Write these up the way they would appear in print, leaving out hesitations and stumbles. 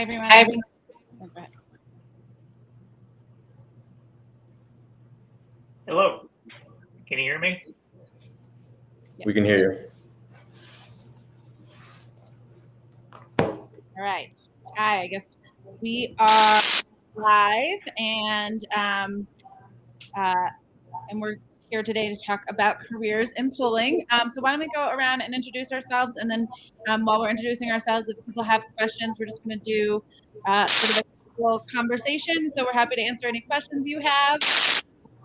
everyone. Hi. Oh, go ahead. Hello. Can you hear me? We can hear you. All right. Hi, I guess we are live and we're here today to talk about careers in polling. So why don't we go around and introduce ourselves, and then while we're introducing ourselves, if people have questions, we're just going to do sort of a little conversation. So we're happy to answer any questions you have.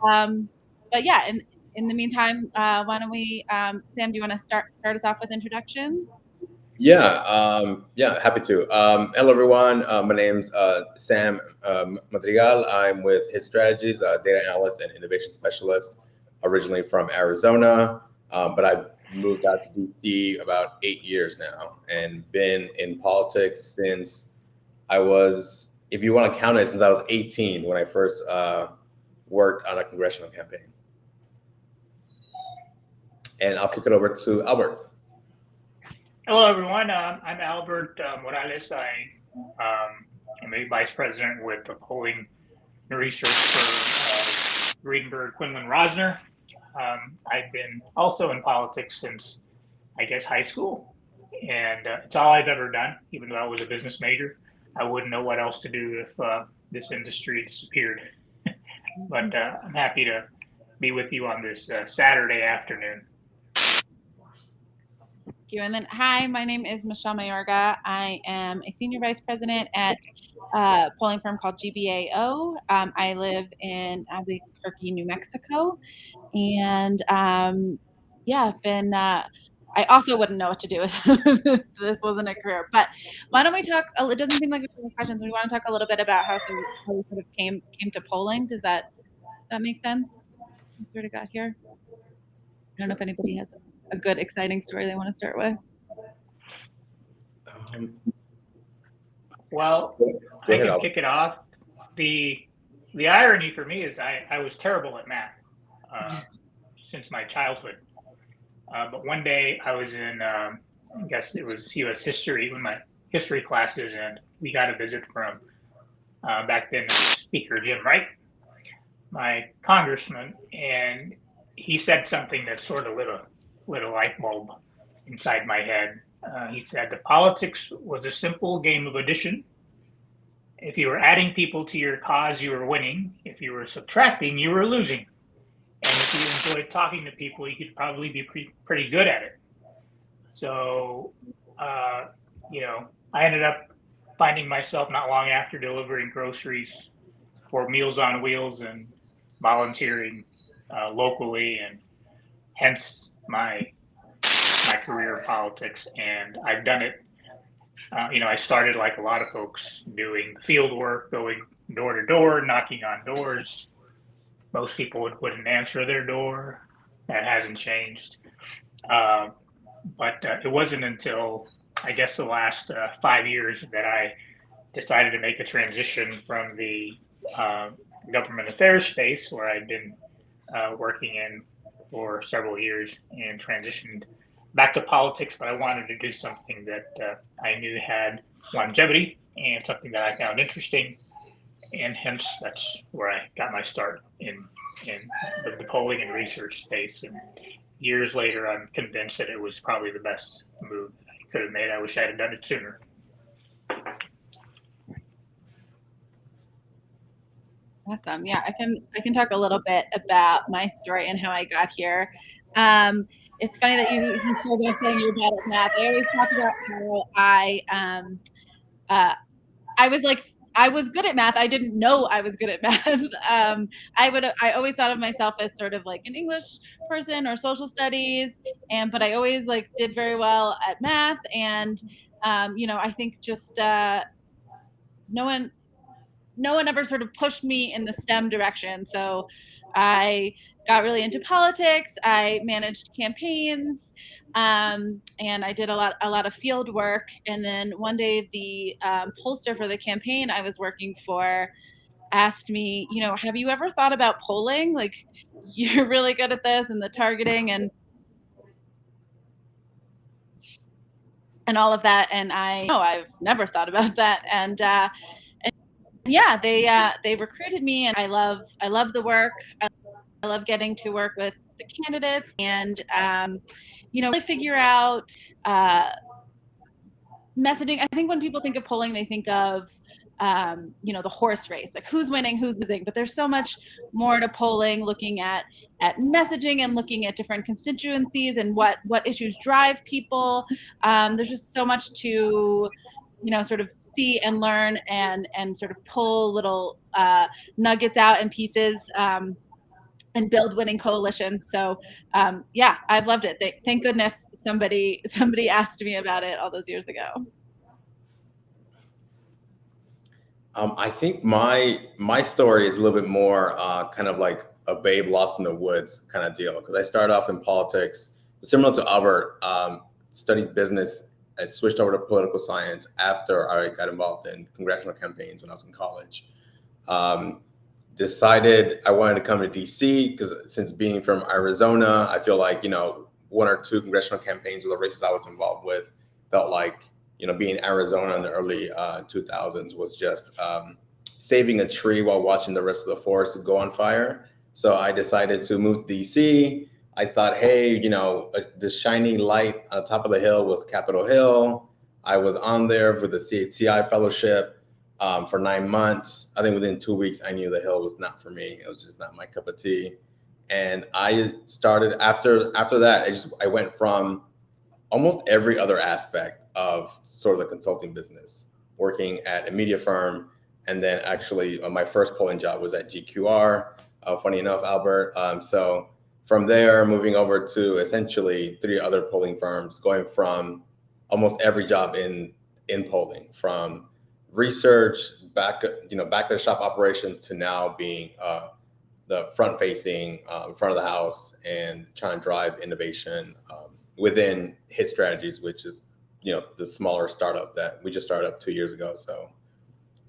But yeah, in the meantime, why don't we, Sam, do you want to start us off with introductions? Yeah, happy to. Hello, everyone. My name's Sam Madrigal. I'm with His Strategies, data analyst and innovation specialist, originally from Arizona, but I've moved out to DC about 8 years now and been in politics since I was, if you want to count it, since I was 18 when I first worked on a congressional campaign. And I'll kick it over to Albert. Hello, everyone. I'm Albert Morales. I am a vice president with the polling and research for Greenberg, Quinlan, Rosner. I've been also in politics since, I guess, high school. And it's all I've ever done. Even though I was a business major, I wouldn't know what else to do if this industry disappeared. But I'm happy to be with you on this Saturday afternoon. Thank you. And then, hi, my name is Michelle Mayorga. I am a senior vice president at a polling firm called GBAO. I live in Albuquerque, New Mexico. And I've been, I also wouldn't know what to do if this wasn't a career. But why don't we talk, it doesn't seem like we have any questions. We want to talk a little bit about how we sort of came to polling. Does that make sense? We sort of got here. I don't know if anybody has a good, exciting story they want to start with. Well, I can kick it off. The irony for me is I was terrible at math since my childhood. But one day I was in, I guess it was U.S. history, in my history classes, and we got a visit from, back then, Speaker Jim Wright, my congressman, and he said something that sort of lit a light bulb inside my head. He said that politics was a simple game of addition. If you were adding people to your cause, you were winning. If you were subtracting, you were losing. And if you enjoyed talking to people, you could probably be pretty good at it. So, I ended up finding myself not long after delivering groceries for Meals on Wheels and volunteering locally, and hence my career in politics. And I've done it. I started like a lot of folks doing field work, going door to door, knocking on doors. Most people wouldn't answer their door. That hasn't changed. But it wasn't until, I guess, the last 5 years that I decided to make a transition from the government affairs space, where I'd been working in for several years, and transitioned back to politics. But I wanted to do something that I knew had longevity and something that I found interesting. And hence, that's where I got my start in the polling and research space. And years later, I'm convinced that it was probably the best move that I could have made. I wish I had done it sooner. Awesome. Yeah, I can talk a little bit about my story and how I got here. It's funny that you started by saying you're bad at math. I always talk about how I was good at math. I didn't know I was good at math. I always thought of myself as sort of like an English person or social studies, but I always did very well at math. And I think just no one ever sort of pushed me in the STEM direction. So I got really into politics. I managed campaigns, and I did a lot of field work. And then one day, the pollster for the campaign I was working for asked me, have you ever thought about polling? Like, you're really good at this and the targeting. And and all of that. And I've never thought about that. And yeah, they recruited me, and I love the work. I love getting to work with the candidates, and really figure out messaging. I think when people think of polling, they think of the horse race, like who's winning, who's losing. But there's so much more to polling, looking at messaging and looking at different constituencies and what issues drive people. There's just so much to sort of see and learn, and sort of pull little nuggets out and pieces. And build winning coalitions. So yeah, I've loved it. Thank goodness somebody asked me about it all those years ago. I think my story is a little bit more kind of like a babe lost in the woods kind of deal, because I started off in politics, similar to Albert. Studied business. I switched over to political science after I got involved in congressional campaigns when I was in college. Um, Decided I wanted to come to DC because since being from Arizona, I feel like one or two congressional campaigns or the races I was involved with felt like being Arizona in the early 2000s was just saving a tree while watching the rest of the forest go on fire. So I decided to move to DC. I thought, hey, the shiny light on top of the hill was Capitol Hill. I was on there for the CHCI fellowship for 9 months. I think within 2 weeks, I knew the hill was not for me. It was just not my cup of tea. And I started after that. I went from almost every other aspect of sort of the consulting business, working at a media firm, and then actually my first polling job was at GQR. Funny enough, Albert. So from there, moving over to essentially 3 other polling firms, going from almost every job in polling, from research back back to the shop operations to now being the front facing front of the house and trying to drive innovation within Hit Strategies, which is the smaller startup that we just started up 2 years ago. So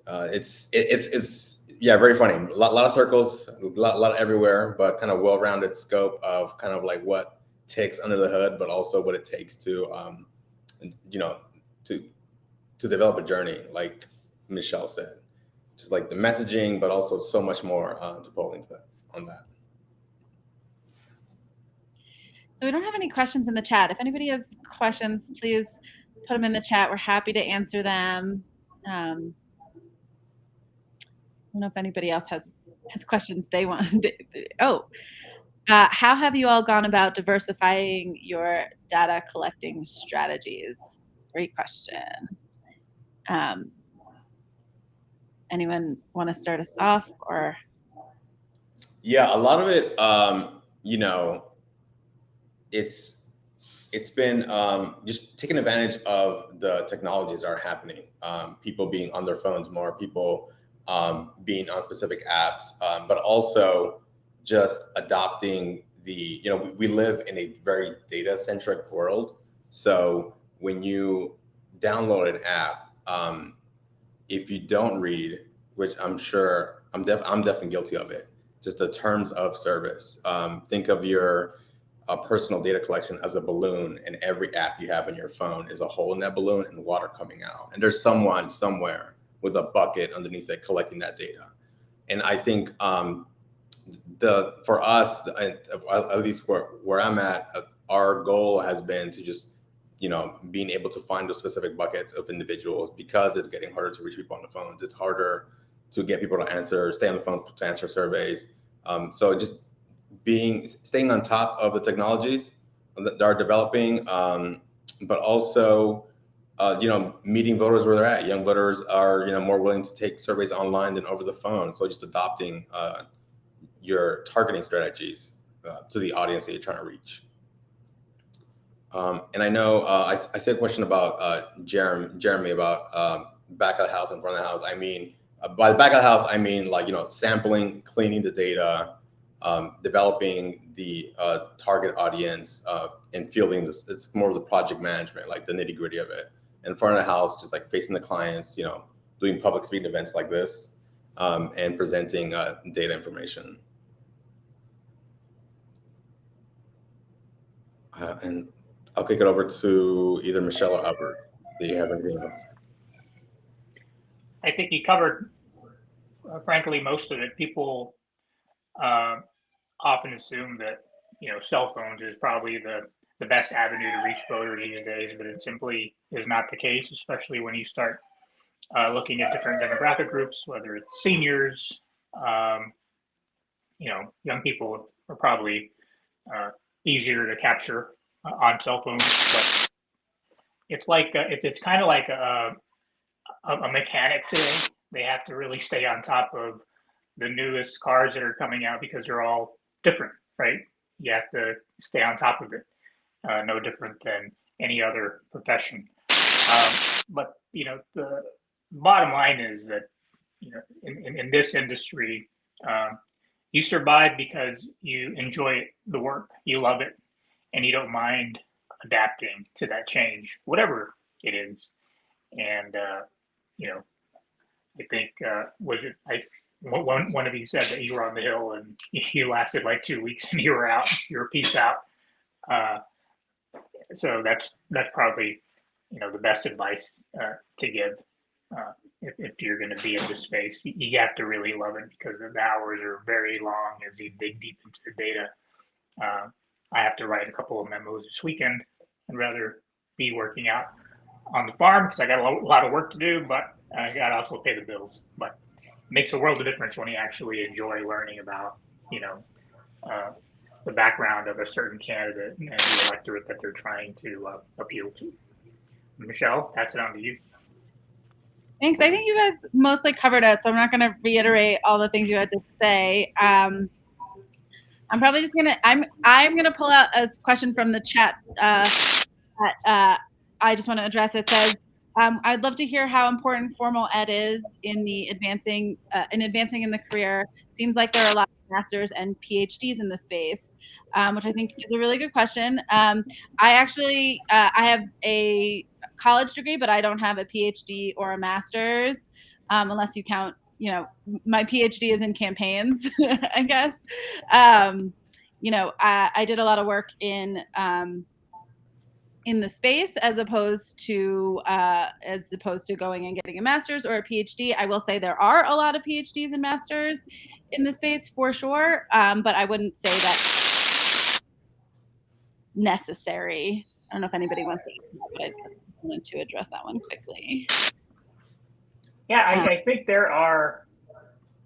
it's yeah, very funny. A lot of circles, a lot everywhere, but kind of well-rounded scope of kind of like what takes under the hood, but also what it takes to to develop a journey, like Michelle said, just like the messaging, but also so much more to pull into on that. So we don't have any questions in the chat. If anybody has questions, please put them in the chat. We're happy to answer them. I don't know if anybody else has questions they want. How have you all gone about diversifying your data collecting strategies? Great question. Anyone want to start us off? Or yeah, a lot of it, it's been just taking advantage of the technologies that are happening. People being on their phones more, people being on specific apps, but also just adopting we live in a very data centric world. So when you download an app, if you don't read, which I'm sure I'm definitely guilty of it, just the terms of service. Think of your personal data collection as a balloon, and every app you have on your phone is a hole in that balloon and water coming out. And there's someone somewhere with a bucket underneath it collecting that data. And I think for us, at least where I'm at, our goal has been to just being able to find those specific buckets of individuals, because it's getting harder to reach people on the phones. It's harder to get people to stay on the phone to answer surveys. So just staying on top of the technologies that are developing, but also meeting voters where they're at. Young voters are more willing to take surveys online than over the phone. So just adopting your targeting strategies to the audience that you're trying to reach. And I know I said a question about Jeremy about back of the house and front of the house. I mean, by the back of the house, I mean like sampling, cleaning the data, developing the target audience, and fielding this. It's more of the project management, like the nitty gritty of it. And front of the house, just like facing the clients, doing public speaking events like this, and presenting data information. And I'll kick it over to either Michelle or Albert. Do you have anything else? I think you covered, frankly, most of it. People often assume that cell phones is probably the best avenue to reach voters these days, but it simply is not the case, especially when you start looking at different demographic groups, whether it's seniors, um, young people are probably easier to capture on cell phones, but it's kind of like a mechanic today. They have to really stay on top of the newest cars that are coming out because they're all different, right? You have to stay on top of it. No different than any other profession. But the bottom line is that in this industry, you survive because you enjoy the work, you love it, and you don't mind adapting to that change, whatever it is. And I think was it one of you said that you were on the Hill and you lasted like 2 weeks and you were out, you were peace out. Uh, so that's probably the best advice to give if you're going to be in this space. You have to really love it because the hours are very long as you dig deep into the data. I have to write a couple of memos this weekend. I'd rather be working out on the farm because I got a lot of work to do, but I got to also pay the bills. But it makes a world of difference when you actually enjoy learning about the background of a certain candidate and the electorate that they're trying to appeal to. Michelle, pass it on to you. Thanks. I think you guys mostly covered it, so I'm not going to reiterate all the things you had to say. I'm probably just I'm gonna pull out a question from the chat that I just want to address. It says, I'd love to hear how important formal ed is in the advancing in the career. Seems like there are a lot of masters and PhDs in the space, which I think is a really good question. I actually I have a college degree, but I don't have a PhD or a master's, unless you count. My PhD is in campaigns, I guess. I did a lot of work in the space as opposed to going and getting a master's or a PhD. I will say there are a lot of PhDs and masters in the space for sure, but I wouldn't say that necessary. I don't know if anybody wants to, but I wanted to address that one quickly. Yeah, I think there are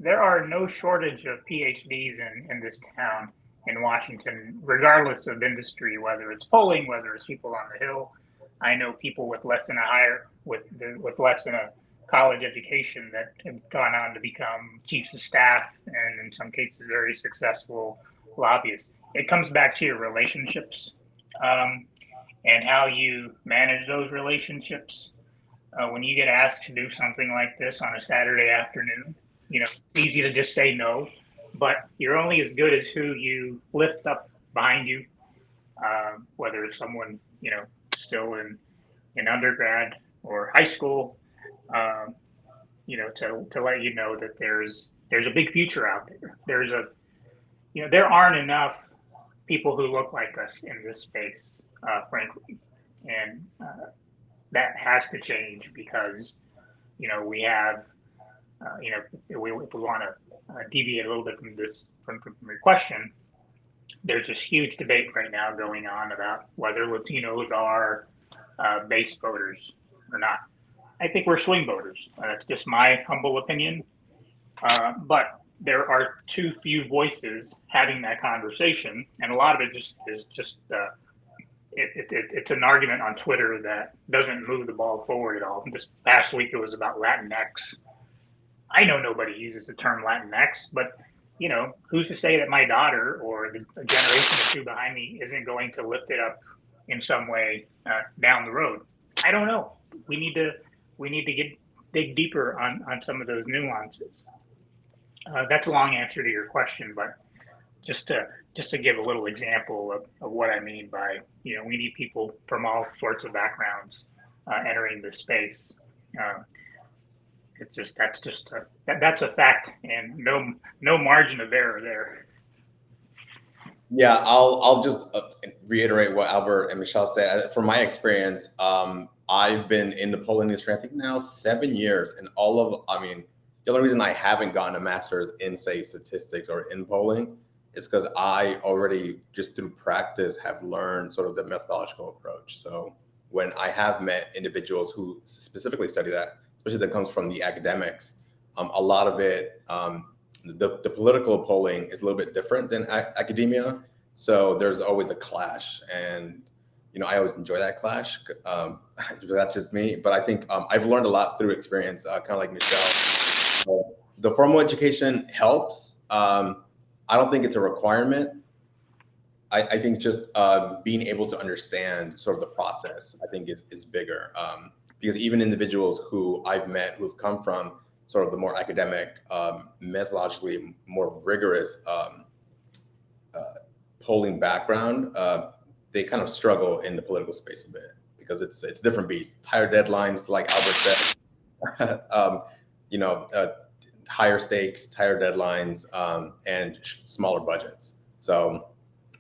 no shortage of PhDs in this town in Washington, regardless of industry, whether it's polling, whether it's people on the Hill. I know people with less than a college education that have gone on to become chiefs of staff and in some cases very successful lobbyists. It comes back to your relationships and how you manage those relationships. When you get asked to do something like this on a Saturday afternoon, it's easy to just say no, but you're only as good as who you lift up behind you, whether it's someone, still in undergrad or high school, to let you know that there's a big future out there. There aren't enough people who look like us in this space, frankly, and that has to change because, we have, if we want to deviate a little bit from this, from your question, there's this huge debate right now going on about whether Latinos are base voters or not. I think we're swing voters. That's just my humble opinion. But there are too few voices having that conversation, and a lot of it is just it's an argument on Twitter that doesn't move the ball forward at all. This past week it was about Latinx. I know nobody uses the term Latinx, but who's to say that my daughter or the generation or two behind me isn't going to lift it up in some way down the road? I don't know. We need to dig deeper on some of those nuances. That's a long answer to your question, but just to give a little example of what I mean by, we need people from all sorts of backgrounds entering this space. That's a fact, and no margin of error there. Yeah, I'll just reiterate what Albert and Michelle said. From my experience, I've been in the polling industry, I think now 7 years, and the only reason I haven't gotten a master's in, say, statistics or in polling is because I already, just through practice, have learned sort of the methodological approach. So when I have met individuals who specifically study that, especially that comes from the academics, a lot of it, the political polling is a little bit different than academia. So there's always a clash. And I always enjoy that clash. That's just me. But I think I've learned a lot through experience, kind of like Michelle. The formal education helps. I don't think it's a requirement. I think just being able to understand sort of the process, I think is bigger. Because even individuals who I've met who've come from sort of the more academic, methodologically more rigorous polling background, they kind of struggle in the political space a bit because it's a different beast. Higher deadlines, like Albert said, higher stakes, tighter deadlines, and smaller budgets. So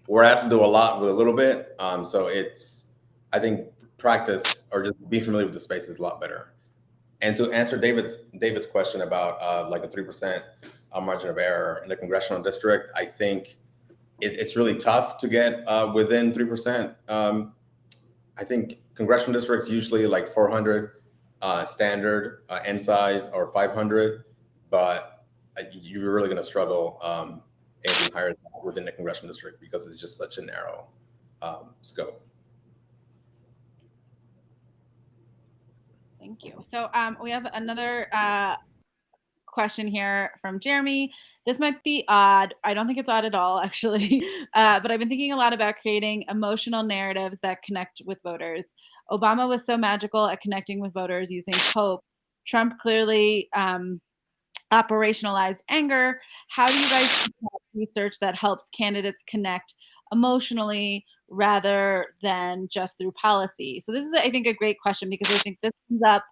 we're asked to do a lot with a little bit. So I think practice or just being familiar with the space is a lot better. And to answer David's question about like a 3% margin of error in the congressional district, I think it's really tough to get within 3%. I think congressional districts usually like 400 standard N size or 500, but you're really going to struggle anything higher within the congressional district because it's just such a narrow scope. Thank you. So we have another question here from Jeremy. This might be odd. I don't think it's odd at all, actually. But I've been thinking a lot about creating emotional narratives that connect with voters. Obama was so magical at connecting with voters using hope. Trump clearly operationalized anger. How do you guys research that helps candidates connect emotionally rather than just through policy? So this is, I think, a great question because I think this comes up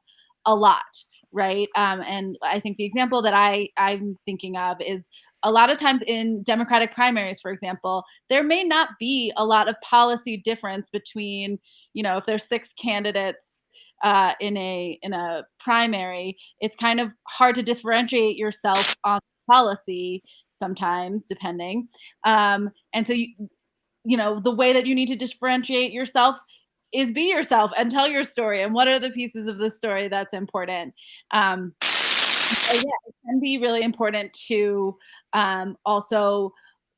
a lot, right? And I think the example that I'm thinking of is a lot of times in Democratic primaries, for example, there may not be a lot of policy difference between, if there's 6 candidates in a primary, it's kind of hard to differentiate yourself on policy sometimes, depending. And so the way that you need to differentiate yourself is be yourself and tell your story. And what are the pieces of the story that's important? So yeah, it can be really important to also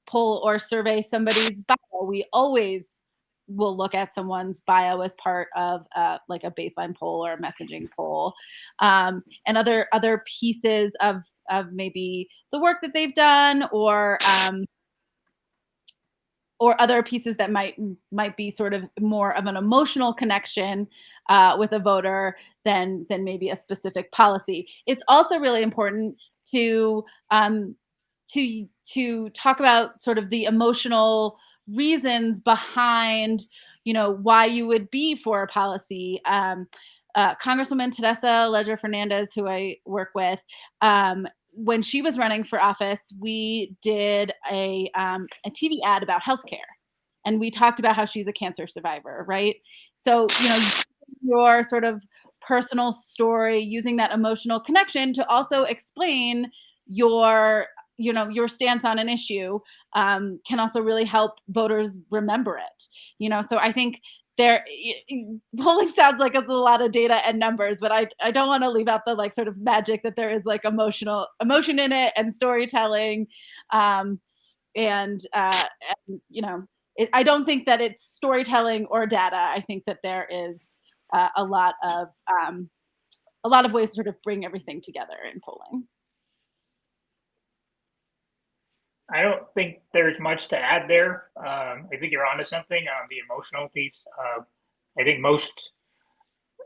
pull or survey somebody's bio. We always will look at someone's bio as part of like a baseline poll or a messaging poll, and other pieces of maybe the work that they've done or other pieces that might be sort of more of an emotional connection with a voter than maybe a specific policy. It's also really important to talk about sort of the emotional reasons behind why you would be for a policy. Congresswoman Teresa Leger Fernandez, who I work with, when she was running for office, we did a TV ad about healthcare, and we talked about how she's a cancer survivor, right? So, your sort of personal story, using that emotional connection to also explain your stance on an issue, can also really help voters remember it. So I think polling sounds like it's a lot of data and numbers, but I don't want to leave out the like sort of magic that there is like emotion in it and storytelling, and I don't think that it's storytelling or data. I think that there is a lot of ways to sort of bring everything together in polling. I don't think there's much to add there. I think you're onto something on the emotional piece. I think most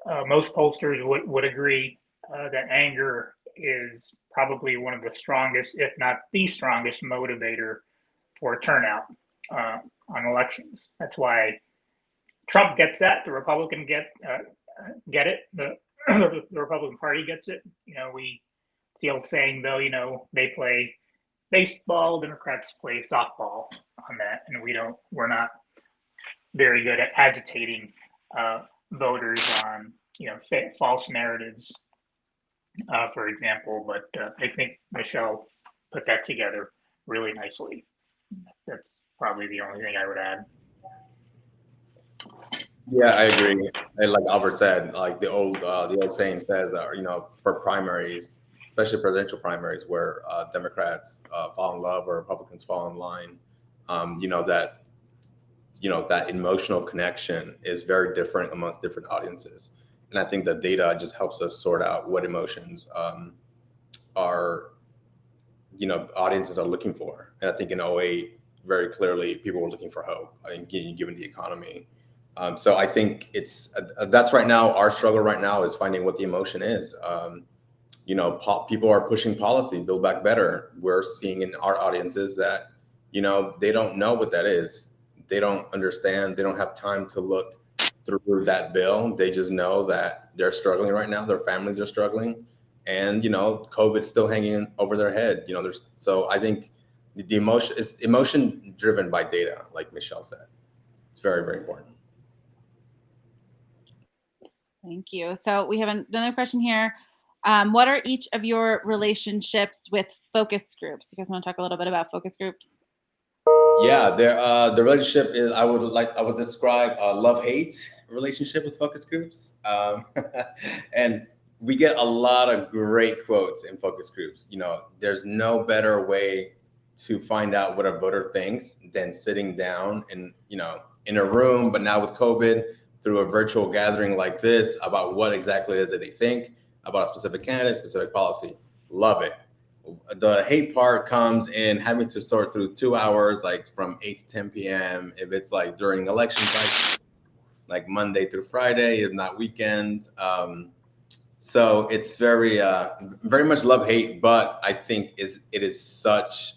pollsters would agree that anger is probably one of the strongest, if not the strongest, motivator for turnout on elections. That's why Trump gets that. The Republican get it. The Republican Party gets it. The old saying, though, they play baseball, Democrats play softball on that, and we're not very good at agitating voters on false narratives, for example. But I think Michelle put that together really nicely. That's probably the only thing I would add. Yeah, I agree. And like Albert said, like the old saying says, for primaries, especially presidential primaries, where Democrats fall in love or Republicans fall in line, that that emotional connection is very different amongst different audiences. And I think the data just helps us sort out what emotions are audiences are looking for. And I think in '08, very clearly people were looking for hope, I mean, given the economy. So I think that's right now our struggle right now is finding what the emotion is. People are pushing policy, build back better. We're seeing in our audiences that they don't know what that is. They don't understand. They don't have time to look through that bill. They just know that they're struggling right now. Their families are struggling, and COVID's still hanging over their head. So I think the emotion is emotion driven by data, like Michelle said. It's very, very important. Thank you. So we have another question here. What are each of your relationships with focus groups? You guys want to talk a little bit about focus groups? Yeah, the relationship is I would describe a love-hate relationship with focus groups, and we get a lot of great quotes in focus groups. There's no better way to find out what a voter thinks than sitting down and in a room, but now with COVID, through a virtual gathering like this about what exactly it is that they think about a specific candidate, specific policy. Love it. The hate part comes in having to sort through 2 hours, like from 8 to 10 p.m. If it's like during election cycle, like Monday through Friday, if not weekends. So it's very much love hate, but I think it is such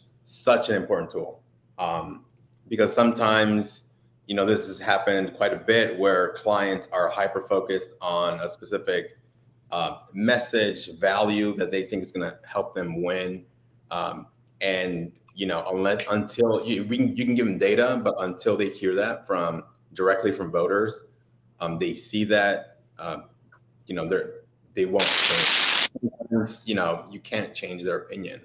an important tool, because sometimes this has happened quite a bit where clients are hyper focused on a specific message value that they think is going to help them win, and until you can give them data, but until they hear that from directly from voters, they see that they won't change. You can't change their opinion.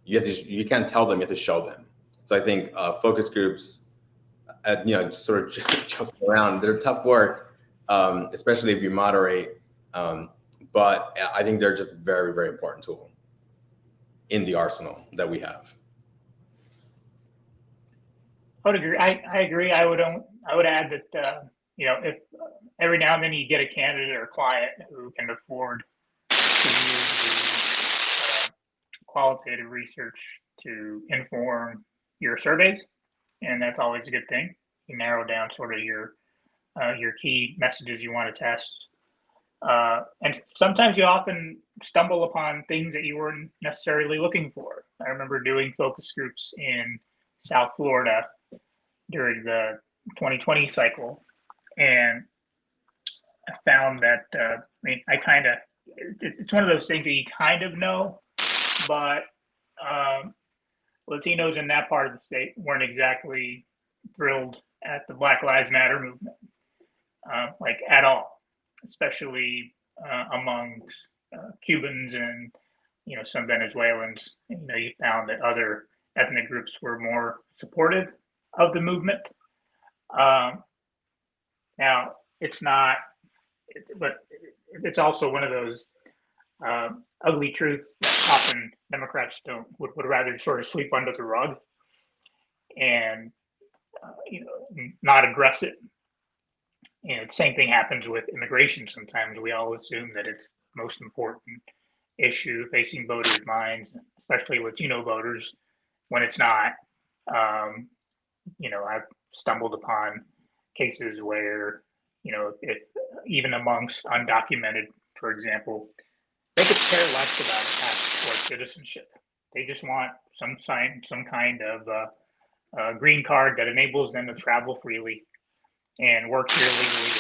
You can't tell them, you have to show them. So I think focus groups, just sort of joking around, they're tough work, especially if you moderate. But I think they're just very, very important tool in the arsenal that we have. I would agree. I agree. I would add that if every now and then you get a candidate or a client who can afford to use the qualitative research to inform your surveys, and that's always a good thing. You narrow down sort of your key messages you want to test. And sometimes you often stumble upon things that you weren't necessarily looking for. I remember doing focus groups in South Florida during the 2020 cycle, and I found that it's one of those things that you kind of know, but Latinos in that part of the state weren't exactly thrilled at the Black Lives Matter movement, like at all, especially amongst Cubans and some Venezuelans. You found that other ethnic groups were more supportive of the movement. Now it's not, but it's also one of those ugly truths that often Democrats would rather sort of sweep under the rug and not address it. The same thing happens with immigration. Sometimes we all assume that it's the most important issue facing voters' minds, especially Latino voters, when it's not. I've stumbled upon cases where, if even amongst undocumented, for example, they could care less about a passport citizenship. They just want some kind of green card that enables them to travel freely and work here legally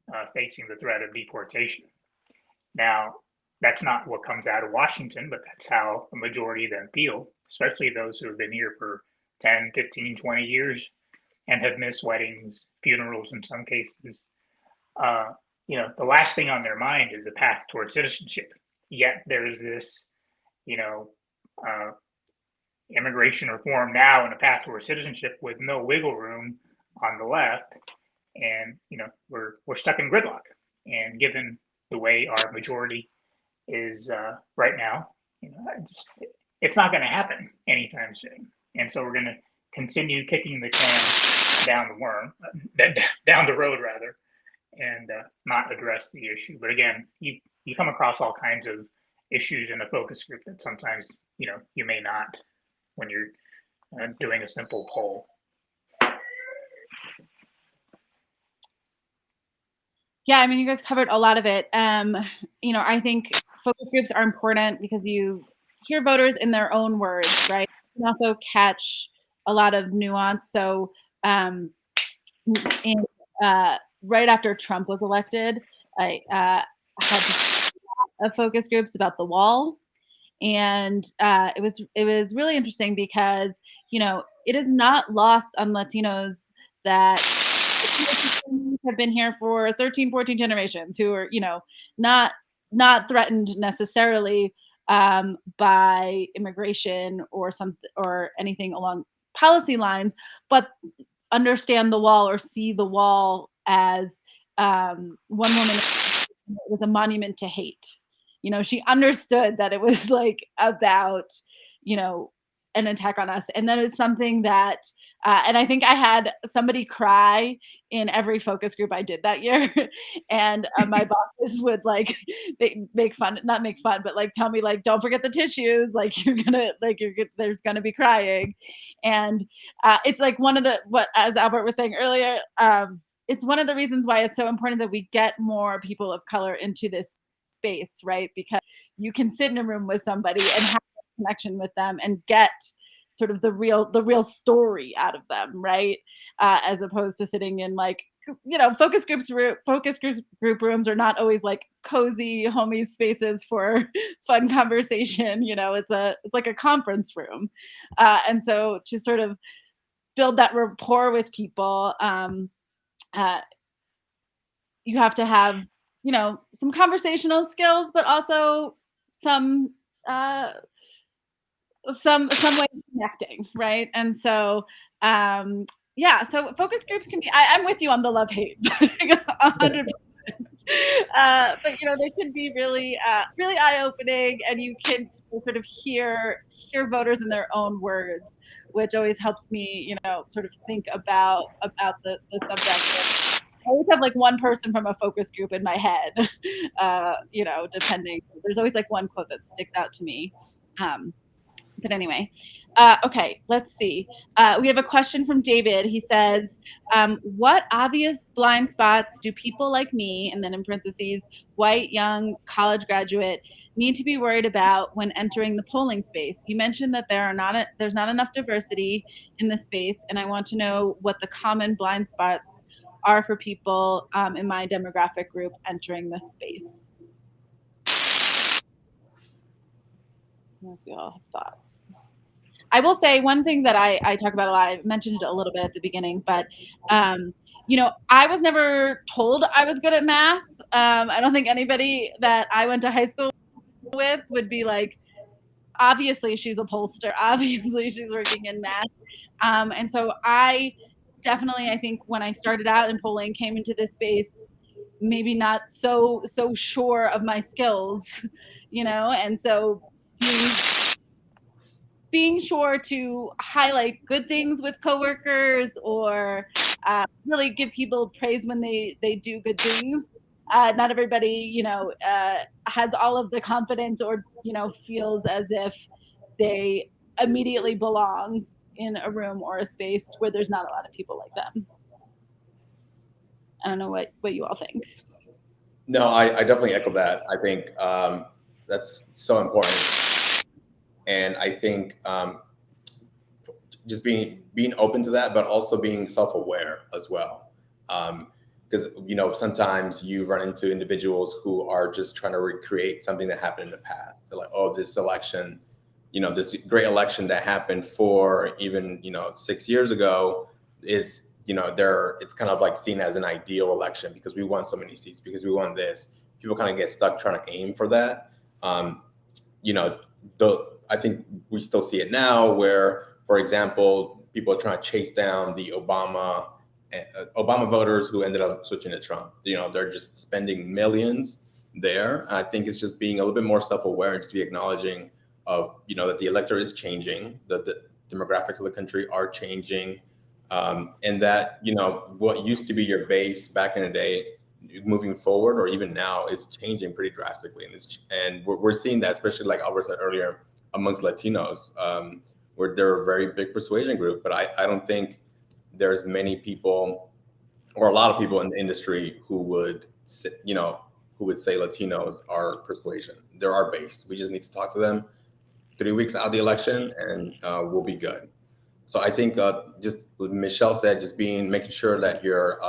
without facing the threat of deportation. Now, that's not what comes out of Washington, but that's how the majority of them feel, especially those who have been here for 10, 15, 20 years and have missed weddings, funerals in some cases. the last thing on their mind is the path towards citizenship. Yet there's this, you know, uh, immigration reform now and a path towards citizenship with no wiggle room on the left, and we're stuck in gridlock. And given the way our majority is right now, it's not going to happen anytime soon. And so we're going to continue kicking the can down the road rather, and not address the issue. But again, you come across all kinds of issues in a focus group that sometimes you may not when you're doing a simple poll. Yeah, I mean, you guys covered a lot of it. I think focus groups are important because you hear voters in their own words, right? You can also catch a lot of nuance. So, right after Trump was elected, I had focus groups about the wall, and it was really interesting because it is not lost on Latinos that have been here for 13, 14 generations who are not threatened necessarily by immigration or something or anything along policy lines, but understand the wall or see the wall as one woman, it was a monument to hate. She understood that it was like about, an attack on us. And that is something that, and I think I had somebody cry in every focus group I did that year. And my bosses would like make fun, not make fun, but like tell me like, don't forget the tissues. Like there's gonna be crying. And it's like as Albert was saying earlier, it's one of the reasons why it's so important that we get more people of color into this space, right? Because you can sit in a room with somebody and have a connection with them and get sort of the real story out of them, right? As opposed to sitting in like focus group rooms are not always like cozy homey spaces for fun conversation. It's like a conference room, and so to sort of build that rapport with people, you have to have some conversational skills, but also some way of connecting, right? And so yeah, so focus groups can be, I'm with you on the love hate 100%. But they can be really really eye-opening, and you can sort of hear voters in their own words, which always helps me sort of think about the subject. I always have like one person from a focus group in my head, depending. There's always like one quote that sticks out to me. But anyway, okay, let's see. We have a question from David. He says, what obvious blind spots do people like me, and then in parentheses, white, young, college graduate, need to be worried about when entering the polling space? You mentioned that there's not enough diversity in the space, and I want to know what the common blind spots are for people in my demographic group entering this space. I don't know if you all have thoughts. I will say one thing that I talk about a lot, I mentioned it a little bit at the beginning, but I was never told I was good at math. I don't think anybody that I went to high school with would be like, obviously she's a pollster, obviously she's working in math. And so I think when I started out in polling, came into this space, maybe not so sure of my skills, and so being sure to highlight good things with coworkers, or really give people praise when they do good things. Not everybody, has all of the confidence or, feels as if they immediately belong in a room or a space where there's not a lot of people like them. I don't know what you all think. No, I definitely echo that. I think that's so important. And I think just being open to that, but also being self-aware as well. Because sometimes you run into individuals who are just trying to recreate something that happened in the past. They're like, oh, this election, this great election that happened for even 6 years ago is it's kind of like seen as an ideal election because we won so many seats, because we won this. People kind of get stuck trying to aim for that. You know, I think we still see it now where, for example, people are trying to chase down the Obama voters who ended up switching to Trump. They're just spending millions there. I think it's just being a little bit more self-aware and just be acknowledging of, that the electorate is changing, that the demographics of the country are changing, and that, what used to be your base back in the day, moving forward or even now, is changing pretty drastically. And we're seeing that, especially like Albert said earlier, amongst Latinos, where they're a very big persuasion group. But I don't think there's many people or a lot of people in the industry who would say Latinos are persuasion. They're our base. We just need to talk to them 3 weeks out of the election, and we'll be good. So I think just what Michelle said, just making sure that you're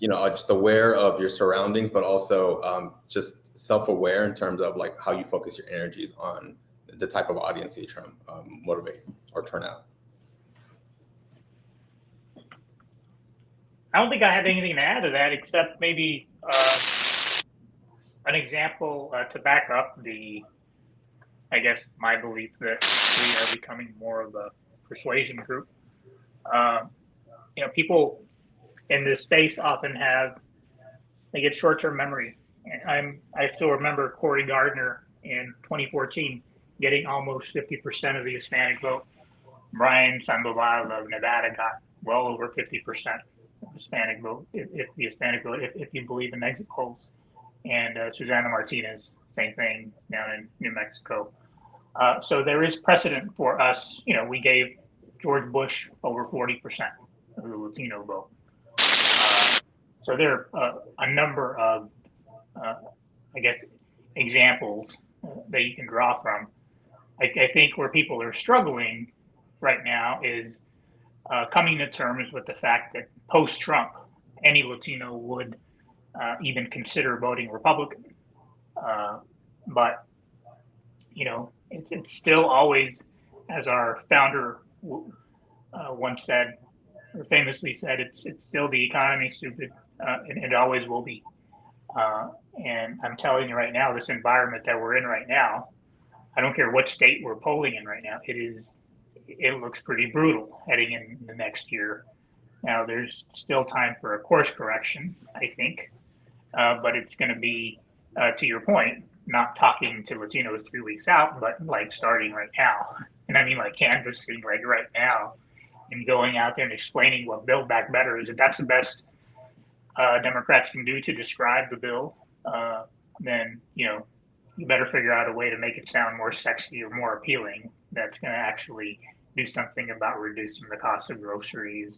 just aware of your surroundings, but also just self-aware in terms of like how you focus your energies on the type of audience that you try to motivate or turn out. I don't think I have anything to add to that, except maybe an example to back up my belief that we are becoming more of a persuasion group. People in this space often they get short-term memory. I still remember Cory Gardner in 2014 getting almost 50% of the Hispanic vote. Brian Sandoval of Nevada got well over 50% of Hispanic vote, if you believe in exit polls. And Susana Martinez, same thing down in New Mexico. So there is precedent for us. We gave George Bush over 40% of the Latino vote. So there are a number of, examples that you can draw from. I think where people are struggling right now is coming to terms with the fact that post-Trump, any Latino would even consider voting Republican. But it's still always, as our founder once said, or famously said, it's still the economy, stupid, and it always will be. And I'm telling you right now, this environment that we're in right now, I don't care what state we're polling in right now, it looks pretty brutal heading in the next year. Now, there's still time for a course correction, I think, but it's going to be, to your point, not talking to Latinos 3 weeks out, but like starting right now. And I mean like canvassing like right now and going out there and explaining what Build Back Better is. If that's the best Democrats can do to describe the bill, then, you better figure out a way to make it sound more sexy or more appealing. That's going to actually do something about reducing the cost of groceries,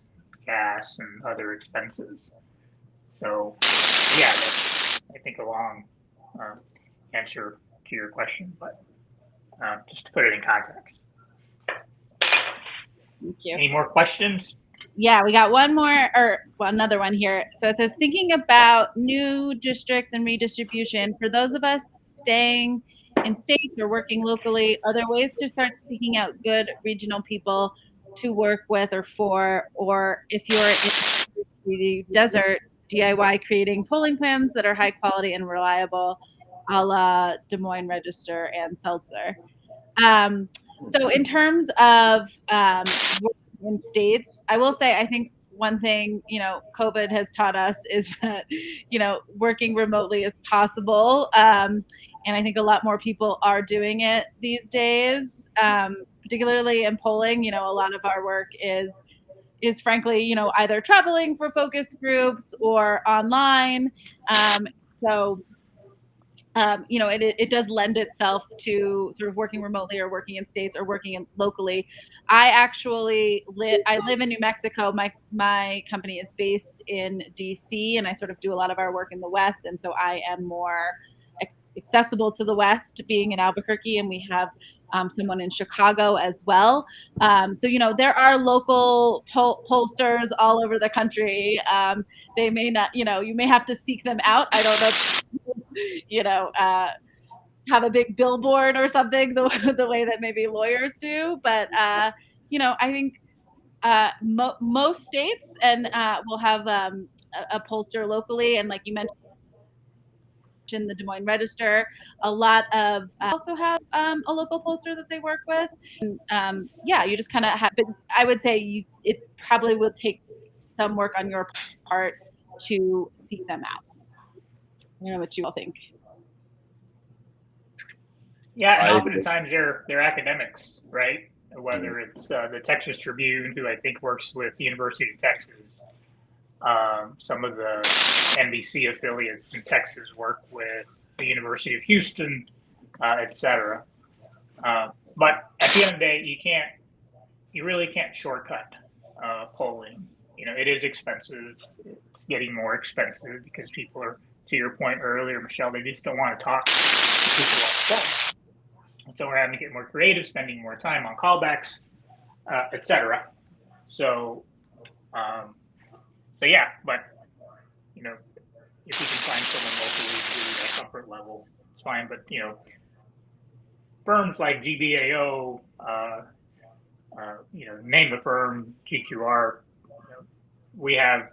gas, and other expenses. So, yeah, that's, I think, a long answer to your question, but just to put it in context. Thank you. Any more questions? Yeah, we got another one here. So it says, thinking about new districts and redistribution, for those of us staying in states or working locally, are there ways to start seeking out good regional people to work with or for, or if you're in the desert, DIY creating polling plans that are high quality and reliable, a la Des Moines Register and Seltzer. So in terms of in states, I will say, I think one thing, COVID has taught us is that, working remotely is possible. And I think a lot more people are doing it these days, particularly in polling. A lot of our work is frankly, either traveling for focus groups or online. So it does lend itself to sort of working remotely or working in states or working locally. I actually live in New Mexico. My company is based in DC, and I sort of do a lot of our work in the West. And so I am more accessible to the West, being in Albuquerque, and we have someone in Chicago as well. So, there are local pollsters all over the country. They may not, you may have to seek them out. I don't know. Have a big billboard or something the way that maybe lawyers do. But, I think most states and will have a pollster locally, and like you mentioned, the Des Moines Register. A lot of also have a local pollster that they work with. And, yeah, you just kind of have. But I would say it probably will take some work on your part to seek them out. I don't know what you all think. Yeah, and I agree. oftentimes they're academics, right? Whether it's the Texas Tribune, who I think works with the University of Texas. Some of the NBC affiliates in Texas work with the University of Houston, etc. But at the end of the day, you really can't shortcut polling. You know, it is expensive. It's getting more expensive because people are, to your point earlier, Michelle, they just don't want to talk to people on the phone. So we're having to get more creative, spending more time on callbacks, etc. So, yeah, but you know, if you can find someone locally to that comfort level, it's fine. But you know, firms like GBAO, name the firm, GQR, we have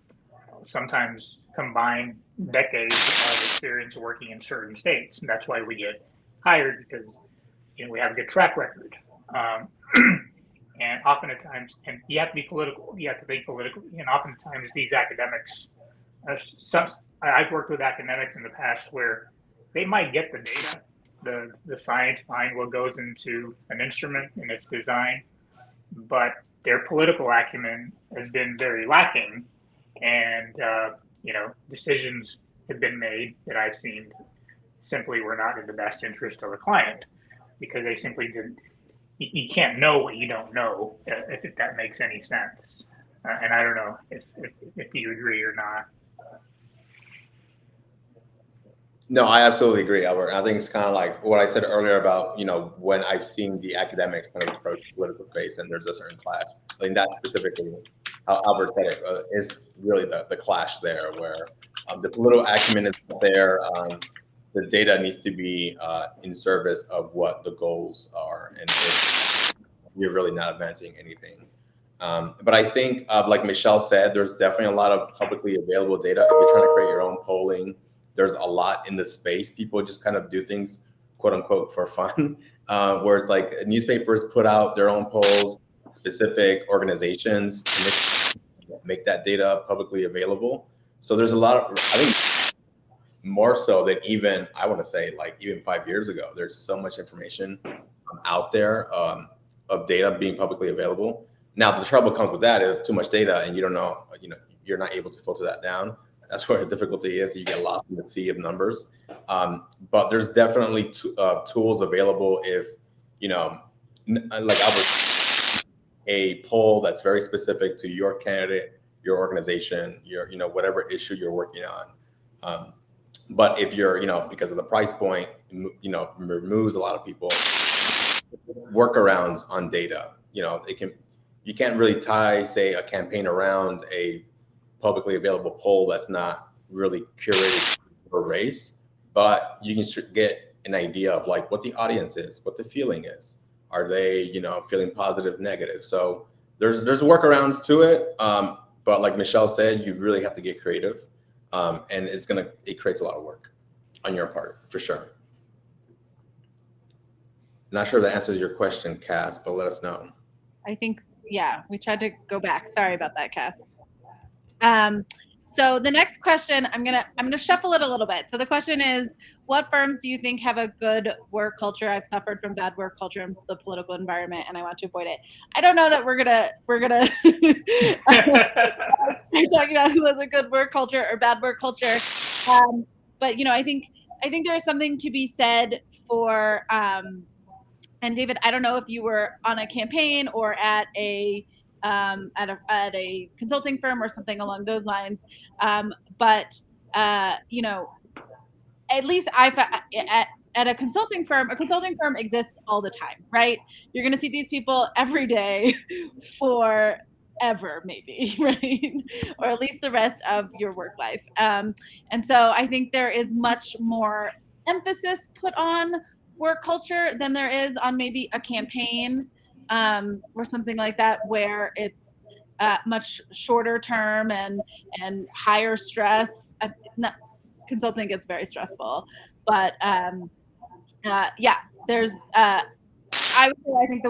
sometimes combined decades of experience working in certain states, and that's why we get hired, because we have a good track record. And oftentimes, and you have to be political. You have to think politically. And oftentimes, these academics, I've worked with academics in the past where they might get the data, the science behind what goes into an instrument and its design, but their political acumen has been very lacking, and decisions have been made that I've seen simply were not in the best interest of the client, because they simply didn't. You can't know what you don't know, if that makes any sense. And I don't know if you agree or not. No, I absolutely agree, Albert. I think it's kind of like what I said earlier about, when I've seen the academics kind of approach the political space and there's a certain clash. I think that specifically, how Albert said it, is really the clash there, where the political acumen is there. The data needs to be in service of what the goals are, and you're really not advancing anything. But I think, like Michelle said, there's definitely a lot of publicly available data. If you're trying to create your own polling, there's a lot in the space. People just kind of do things, quote unquote, for fun, where it's like newspapers put out their own polls, specific organizations make that data publicly available. So there's a lot of, I think, more so than even, I want to say, like even 5 years ago, there's so much information out there of data being publicly available. Now, the trouble comes with that is too much data and you don't know, you're not able to filter that down. That's where the difficulty is. You get lost in the sea of numbers. But there's definitely tools available if, like Albert, a poll that's very specific to your candidate, your organization, your, whatever issue you're working on. But if you're, because of the price point, removes a lot of people, workarounds on data. You can't really tie, say, a campaign around a publicly available poll that's not really curated for race, but you can get an idea of like what the audience is, what the feeling is. Are they, feeling positive, negative? So there's workarounds to it. But like Michelle said, you really have to get creative. And it creates a lot of work on your part, for sure. Not sure that answers your question, Cass, but let us know. I think, yeah, we tried to go back. Sorry about that, Cass. So the next question, I'm gonna shuffle it a little bit. So the question is, what firms do you think have a good work culture? I've suffered from bad work culture in the political environment, and I want to avoid it. I don't know that we're gonna start talking about who has a good work culture or bad work culture. But I think there is something to be said for. And David, I don't know if you were on a campaign or at a consulting firm or something along those lines, but at least at a consulting firm exists all the time, right? You're going to see these people every day forever, maybe, right? Or at least the rest of your work life. And so I think there is much more emphasis put on work culture than there is on maybe a campaign or something like that, where it's much shorter term and higher stress. Consulting gets very stressful, but yeah, there's I would say I think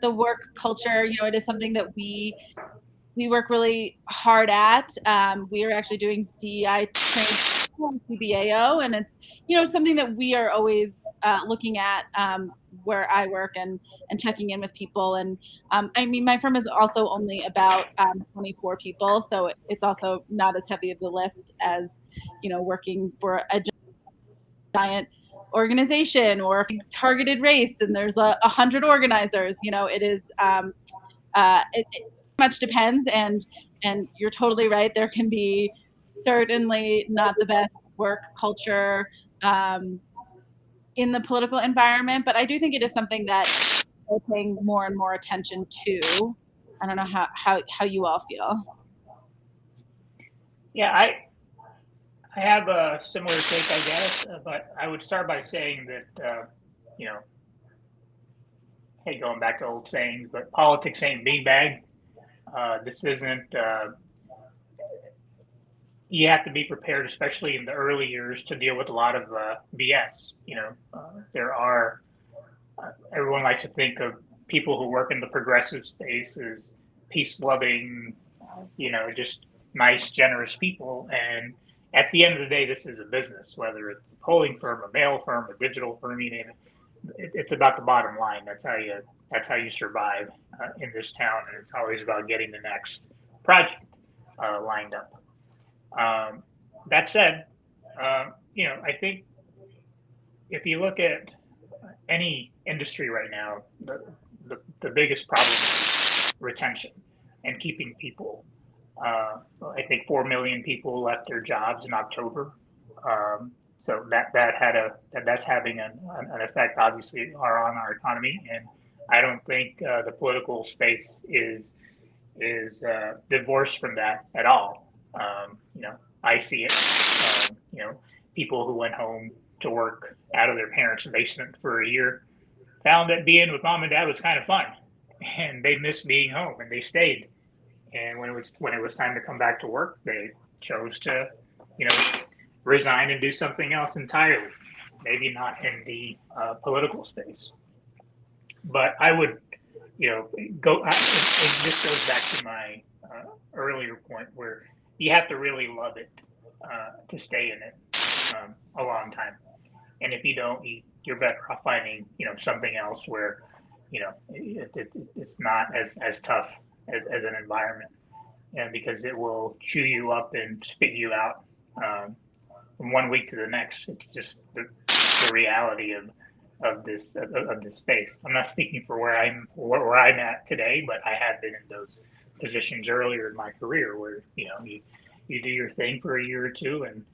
the work culture, it is something that we work really hard at. We are actually doing DEI training CBAO, and it's something that we are always looking at where I work and checking in with people. And I mean, my firm is also only about 24 people, so it's also not as heavy of a lift as working for a giant organization or a targeted race and there's 100 organizers. It is it much depends, and you're totally right, there can be certainly not the best work culture in the political environment, but I do think it is something that we're paying more and more attention to. I don't know how you all feel. Yeah, I have a similar take, I guess, but I would start by saying that, hey, going back to old sayings, but politics ain't beanbag. This isn't, you have to be prepared, especially in the early years, to deal with a lot of BS. There are, everyone likes to think of people who work in the progressive space as peace-loving, just nice, generous people. And at the end of the day, this is a business, whether it's a polling firm, a mail firm, a digital firm, you name it. It's about the bottom line. That's how you survive in this town, and it's always about getting the next project lined up. That said, I think if you look at any industry right now, the biggest problem is retention and keeping people. I think 4 million people left their jobs in October. So that's having an effect, obviously, on our economy. And I don't think the political space is divorced from that at all. I see it. People who went home to work out of their parents' basement for a year found that being with mom and dad was kind of fun, and they missed being home, and they stayed. And when it was time to come back to work, they chose to, resign and do something else entirely. Maybe not in the political space, but I would, go. This goes back to my earlier point where you have to really love it to stay in it a long time. And if you don't, you're better off finding, something else where, it's not as tough as an environment, and because it will chew you up and spit you out from 1 week to the next. It's just the reality of this space. I'm not speaking for where I'm at today, but I have been in those positions earlier in my career where you do your thing for a year or two, and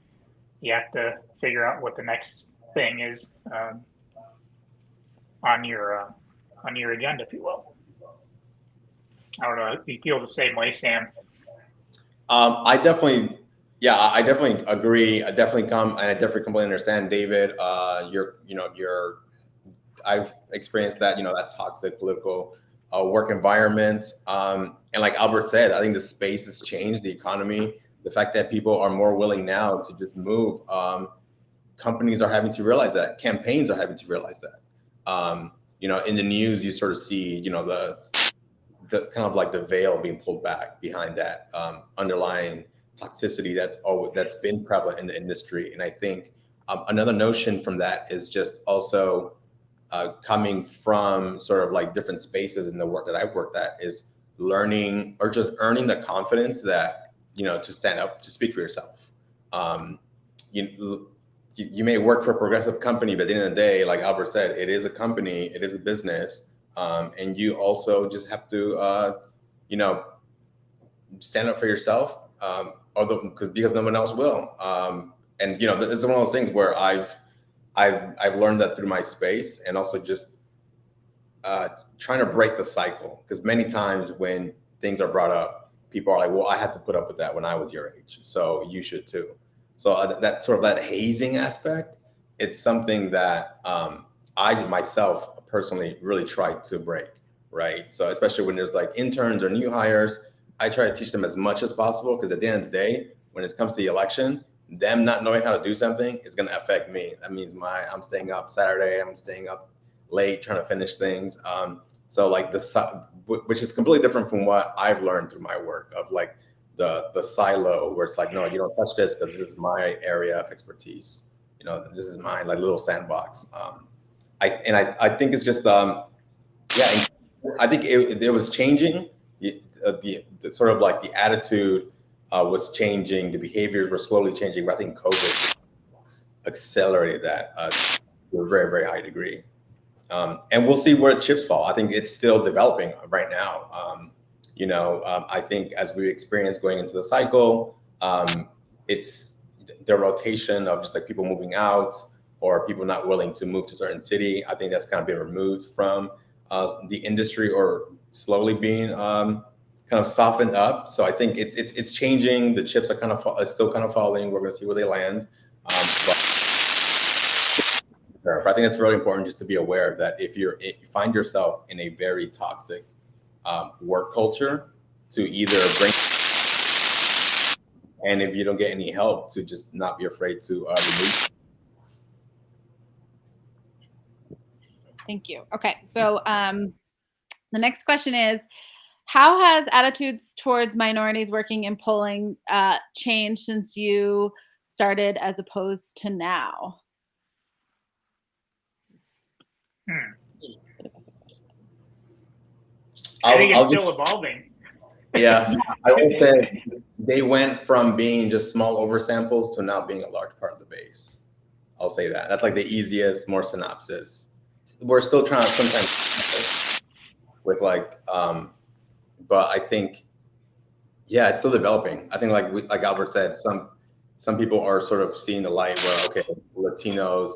you have to figure out what the next thing is on your agenda, if you will. I don't know if you feel the same way, Sam. I definitely agree. I definitely completely understand, David. I've experienced that, that toxic political work environment. And like Albert said, I think the space has changed, the economy, the fact that people are more willing now to just move. Companies are having to realize that. Campaigns are having to realize that. In the news, you sort of see, the kind of like the veil being pulled back behind that underlying toxicity that's been prevalent in the industry. And I think another notion from that is just also coming from sort of like different spaces in the work that I've worked at is learning or just earning the confidence that, to stand up, to speak for yourself. You may work for a progressive company, but at the end of the day, like Albert said, it is a company, it is a business. And you also just have to, stand up for yourself, because no one else will. And it's one of those things where I've learned that through my space, and also just trying to break the cycle. Because many times when things are brought up, people are like, "Well, I had to put up with that when I was your age, so you should too." So that sort of that hazing aspect, it's something that I myself personally really tried to break, right? So especially when there's like interns or new hires, I try to teach them as much as possible, because at the end of the day, when it comes to the election, them not knowing how to do something is going to affect me. That means I'm staying up Saturday, I'm staying up late trying to finish things. So like which is completely different from what I've learned through my work of like the silo, where it's like, no, you don't touch this because this is my area of expertise. This is mine, like little sandbox. I think it's just yeah, I think it was changing. The sort of like the attitude was changing. The behaviors were slowly changing. But I think COVID accelerated that to a very, very high degree. And we'll see where chips fall. I think it's still developing right now. I think as we experience going into the cycle, it's the rotation of just like people moving out or people not willing to move to a certain city. I think that's kind of been removed from the industry, or slowly being kind of softened up. So I think it's changing. The chips are still kind of falling. We're going to see where they land. But I think it's really important just to be aware that if you find yourself in a very toxic work culture, to either bring, and if you don't get any help, to just not be afraid to remove. Thank you. Okay, so the next question is, how has attitudes towards minorities working in polling changed since you started as opposed to now? I think it's still evolving. Yeah, I will say they went from being just small oversamples to now being a large part of the base. I'll say that. That's like the easiest, more synopsis. We're still trying to sometimes with like, but I think, yeah, it's still developing. I think like Albert said, some people are sort of seeing the light where, okay, Latinos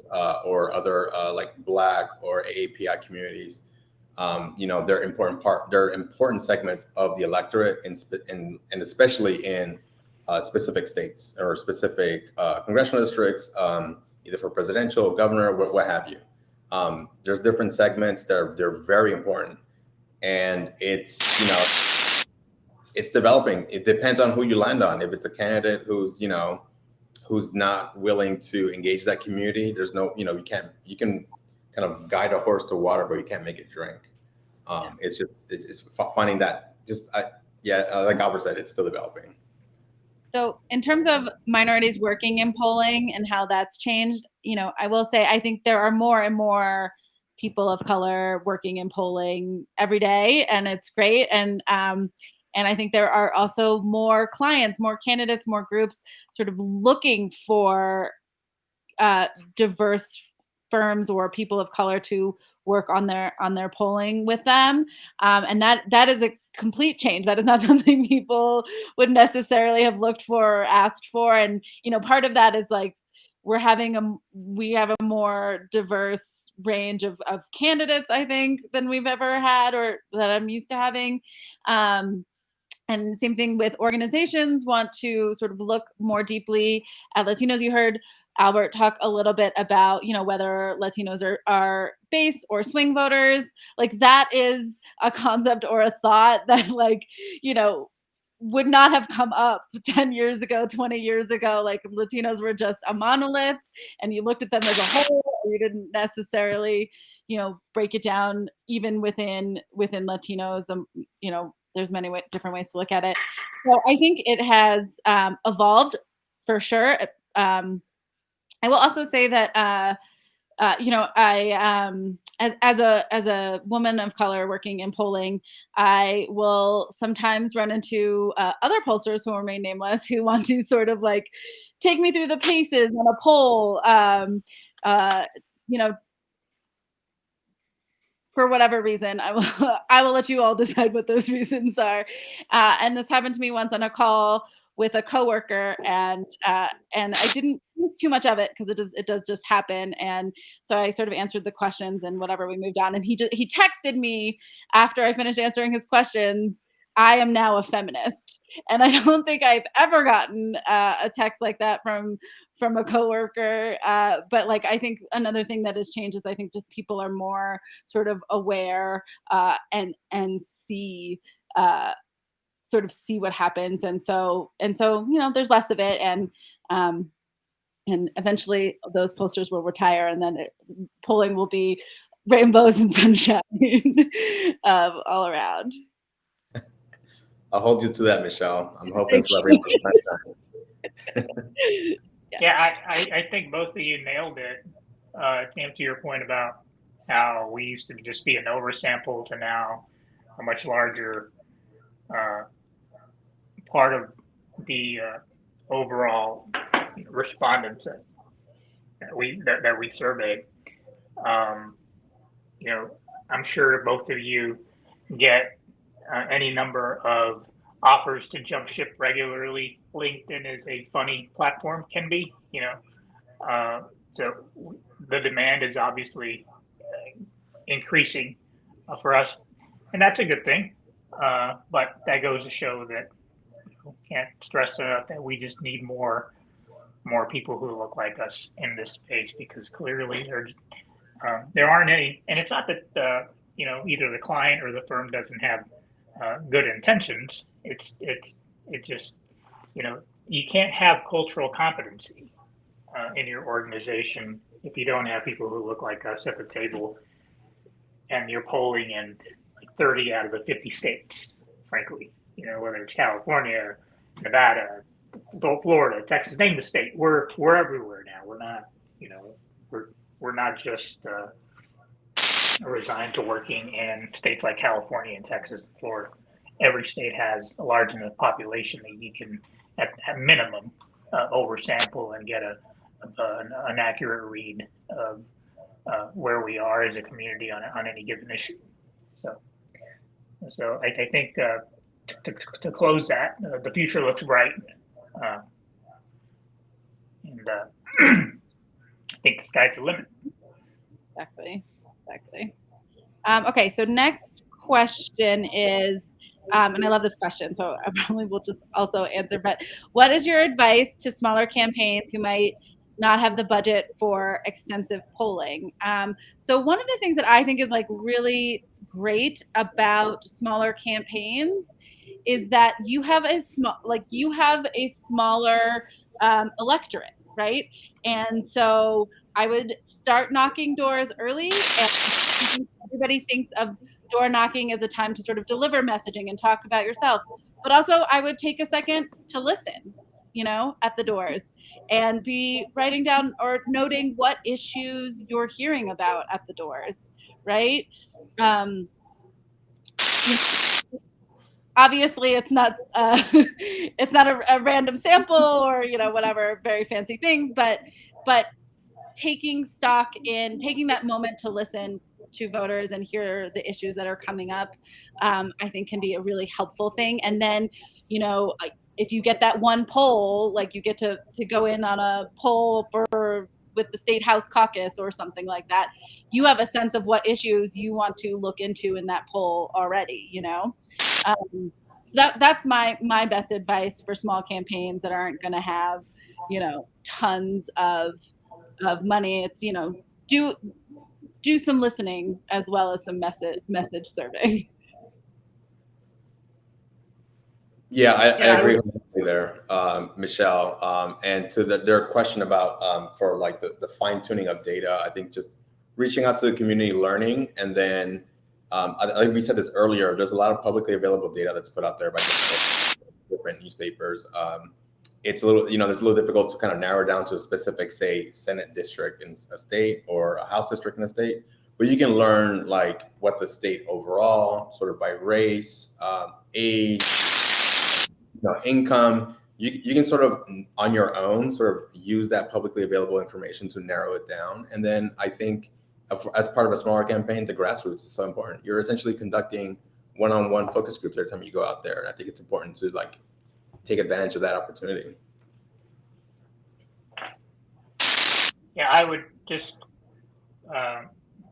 or other like Black or AAPI communities, they're important segments of the electorate, and especially in specific states or specific congressional districts, either for presidential, governor, what have you. There's different segments that they're very important, and it's developing. It depends on who you land on. If it's a candidate who's not willing to engage that community, there's no, you can kind of guide a horse to water, but you can't make it drink. It's finding that like Albert said, it's still developing. So in terms of minorities working in polling and how that's changed, I will say, I think there are more and more people of color working in polling every day, and it's great. And I think there are also more clients, more candidates, more groups sort of looking for diverse firms or people of color to work on their polling with them, and that is a complete change. That is not something people would necessarily have looked for or asked for. And part of that is like we have a more diverse range of candidates, I think, than we've ever had or that I'm used to having. And same thing with organizations want to sort of look more deeply at Latinos. You heard Albert talk a little bit about, whether Latinos are base or swing voters. Like that is a concept or a thought that would not have come up 10 years ago, 20 years ago. Like Latinos were just a monolith and you looked at them as a whole. You didn't necessarily, break it down even within Latinos. There's many different ways to look at it. So I think it has evolved for sure. I will also say that I as a woman of color working in polling, I will sometimes run into other pollsters who remain nameless who want to sort of like take me through the paces on a poll. For whatever reason, I will let you all decide what those reasons are. And this happened to me once on a call with a coworker, and I didn't think too much of it because it does just happen. And so I sort of answered the questions and whatever, we moved on. And he texted me after I finished answering his questions, "I am now a feminist." And I don't think I've ever gotten a text like that from a coworker. But like, I think another thing that has changed is I think just people are more sort of aware and see sort of see what happens. And so there's less of it, and eventually those posters will retire, and then polling will be rainbows and sunshine all around. I'll hold you to that, Michelle. I'm hoping Thank for a you. rainbow sunshine. Yeah, I think both of you nailed it. To answer your point about how we used to just be an oversample to now a much larger part of the overall respondents that we surveyed. Um, I'm sure both of you get any number of offers to jump ship regularly. LinkedIn is a funny platform, can be, so the demand is obviously increasing for us, and that's a good thing. But that goes to show that can't stress enough that we just need more people who look like us in this space, because clearly there aren't any, and it's not that either the client or the firm doesn't have good intentions. It just you can't have cultural competency in your organization if you don't have people who look like us at the table, and you're polling in 30 out of the 50 states, frankly, whether it's California, Nevada, Florida, Texas, name the state. We're everywhere now. We're not, we're not just resigned to working in states like California and Texas and Florida. Every state has a large enough population that you can, at minimum, oversample and get an accurate read of where we are as a community on any given issue. So I think to close that, the future looks bright, and I think the sky's the limit. Exactly. Okay, so next question is, and I love this question, so I probably will just also answer, but what is your advice to smaller campaigns who might not have the budget for extensive polling? So one of the things that I think is like really great about smaller campaigns is that you have a smaller electorate, right? And so I would start knocking doors early, and everybody thinks of door knocking as a time to sort of deliver messaging and talk about yourself. But also I would take a second to listen, at the doors, and be writing down or noting what issues you're hearing about at the doors, right? Obviously it's not it's not a random sample or whatever very fancy things, but taking stock in taking that moment to listen to voters and hear the issues that are coming up, I think can be a really helpful thing. And then, if you get that one poll, like you get to go in on a poll with the state house caucus or something like that, you have a sense of what issues you want to look into in that poll already. So that's my best advice for small campaigns that aren't going to have tons of money. It's do some listening as well as some message serving. Yeah, I agree there, Michelle. And to their question about for like the fine tuning of data, I think just reaching out to the community, learning, and then I think we said this earlier. There's a lot of publicly available data that's put out there by different newspapers. It's a little, it's a little difficult to kind of narrow down to a specific, say, Senate district in a state or a House district in a state, but you can learn like what the state overall, sort of by race, age, income. You can sort of on your own sort of use that publicly available information to narrow it down. And then I think as part of a smaller campaign, the grassroots is so important. You're essentially conducting one-on-one focus groups every time you go out there. And I think it's important to like take advantage of that opportunity. Yeah, I would just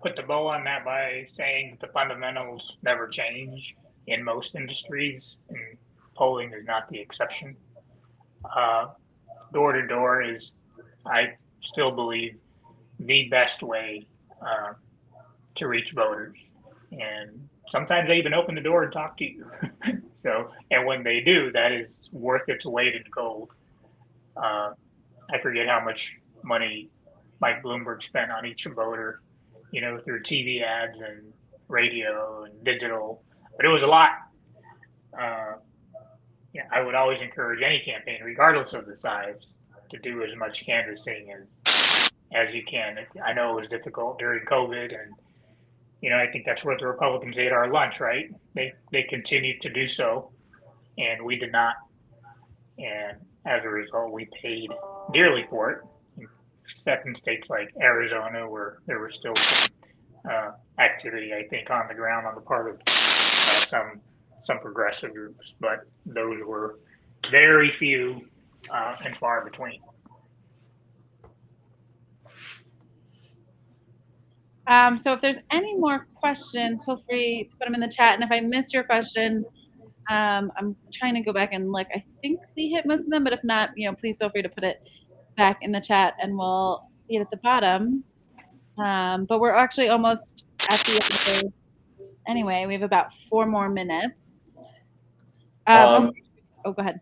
put the bow on that by saying that the fundamentals never change in most industries, and polling is not the exception. Door to door is, I still believe, the best way to reach voters. And sometimes they even open the door and talk to you. So, and when they do, that is worth its weight in gold. I forget how much money Mike Bloomberg spent on each voter, through TV ads and radio and digital, but it was a lot. Uh, yeah, I would always encourage any campaign, regardless of the size, to do as much canvassing as you can. I know it was difficult during COVID, and I think that's what the Republicans ate our lunch, right? They continued to do so, and we did not. And as a result, we paid dearly for it. Except in states like Arizona, where there was still some activity, I think, on the ground on the part of some progressive groups, but those were very few and far between. So if there's any more questions, feel free to put them in the chat. And if I missed your question, I'm trying to go back and look. I think we hit most of them, but if not, please feel free to put it back in the chat and we'll see it at the bottom. But we're actually almost at the end. Anyway, we have about 4 more minutes. Oh, go ahead.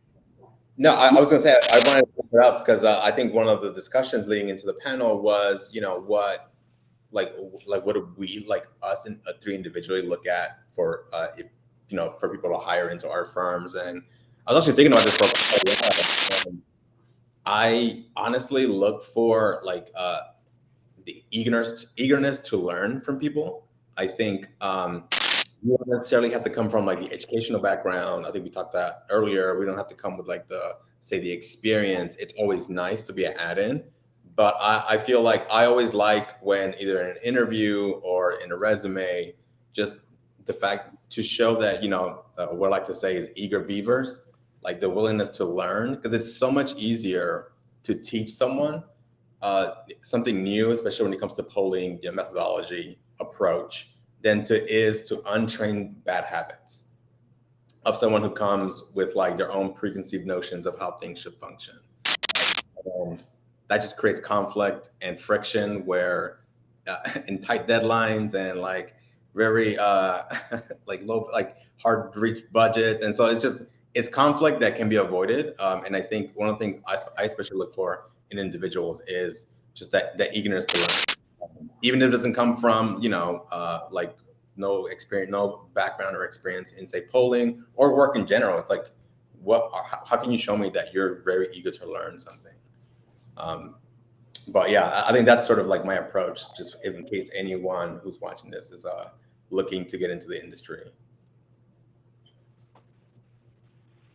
No, I was going to say, I wanted to put it up because I think one of the discussions leading into the panel was, what do we, like us and 3 individually, look at for, for people to hire into our firms. And I was actually thinking about this for a while. I honestly look for the eagerness to learn from people. I think you don't necessarily have to come from the educational background. I think we talked that earlier. We don't have to come with the experience. It's always nice to be an add-in. But I feel like I always like when either in an interview or in a resume, just the fact to show that, what I like to say is eager beavers, like the willingness to learn, because it's so much easier to teach someone something new, especially when it comes to polling, methodology, approach, than to untrain bad habits of someone who comes with their own preconceived notions of how things should function. And that just creates conflict and friction where in tight deadlines and very low, hard to reach budgets. And so it's conflict that can be avoided. And I think one of the things I especially look for in individuals is just that eagerness to learn. Even if it doesn't come from, no experience, no background or experience in say polling or work in general. It's how can you show me that you're very eager to learn something? But yeah, I think that's sort of my approach, just in case anyone who's watching this is looking to get into the industry.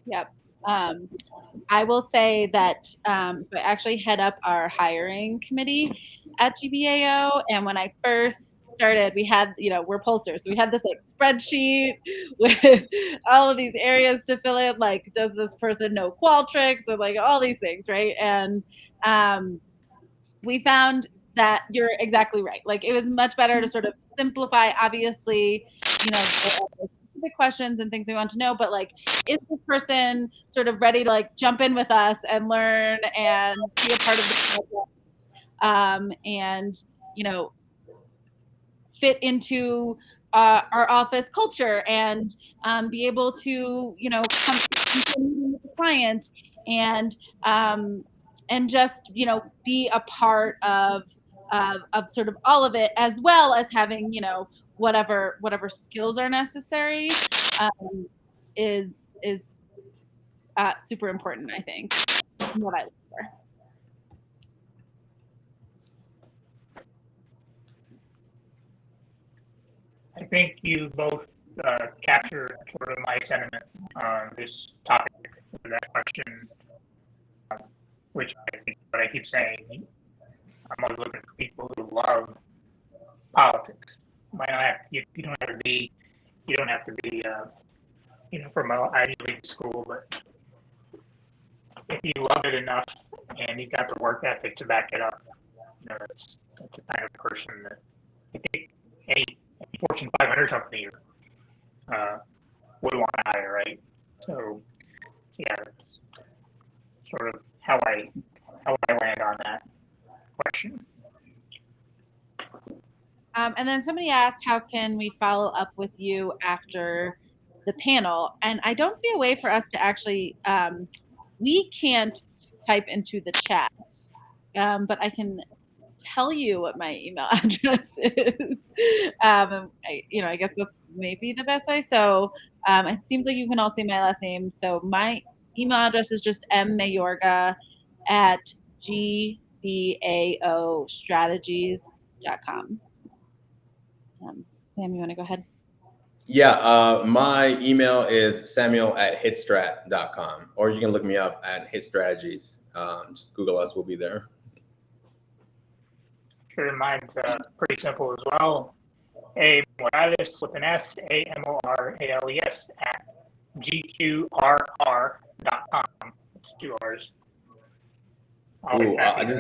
Yep. I will say that, so I actually head up our hiring committee at GBAO. And when I first started, we had, we're pollsters. So we had this spreadsheet with all of these areas to fill in, does this person know Qualtrics, or all these things, right? And we found that you're exactly right. It was much better to sort of simplify, obviously, specific questions and things we want to know, but is this person sort of ready to jump in with us and learn and be a part of the project, and fit into our office culture and be able to come to a meeting with the client and just be a part of sort of all of it, as well as having whatever skills are necessary, is super important, I think, what I look for. I think you both captured sort of my sentiment on this topic, that question, which I think what I keep saying, I'm always looking for people who love politics. You don't have to be from an Ivy League school, but if you love it enough and you've got the work ethic to back it up, that's the kind of person that I think any Fortune 500 company would want to hire, right? So yeah, that's sort of how I land on that question. And then somebody asked, how can we follow up with you after the panel? And I don't see a way for us to actually, we can't type into the chat, but I can tell you what my email address is. I guess that's maybe the best way. So it seems like you can all see my last name. So my email address is just mmayorga at gbaostrategies.com. Sam, you want to go ahead? Yeah, my email is samuel@hitstrat.com, or you can look me up at Hit Strategies. Just Google us, we'll be there. Sure, mine's pretty simple as well. A Morales with an S, AMORALES at GQRR.com. It's 2 R's. Always happy.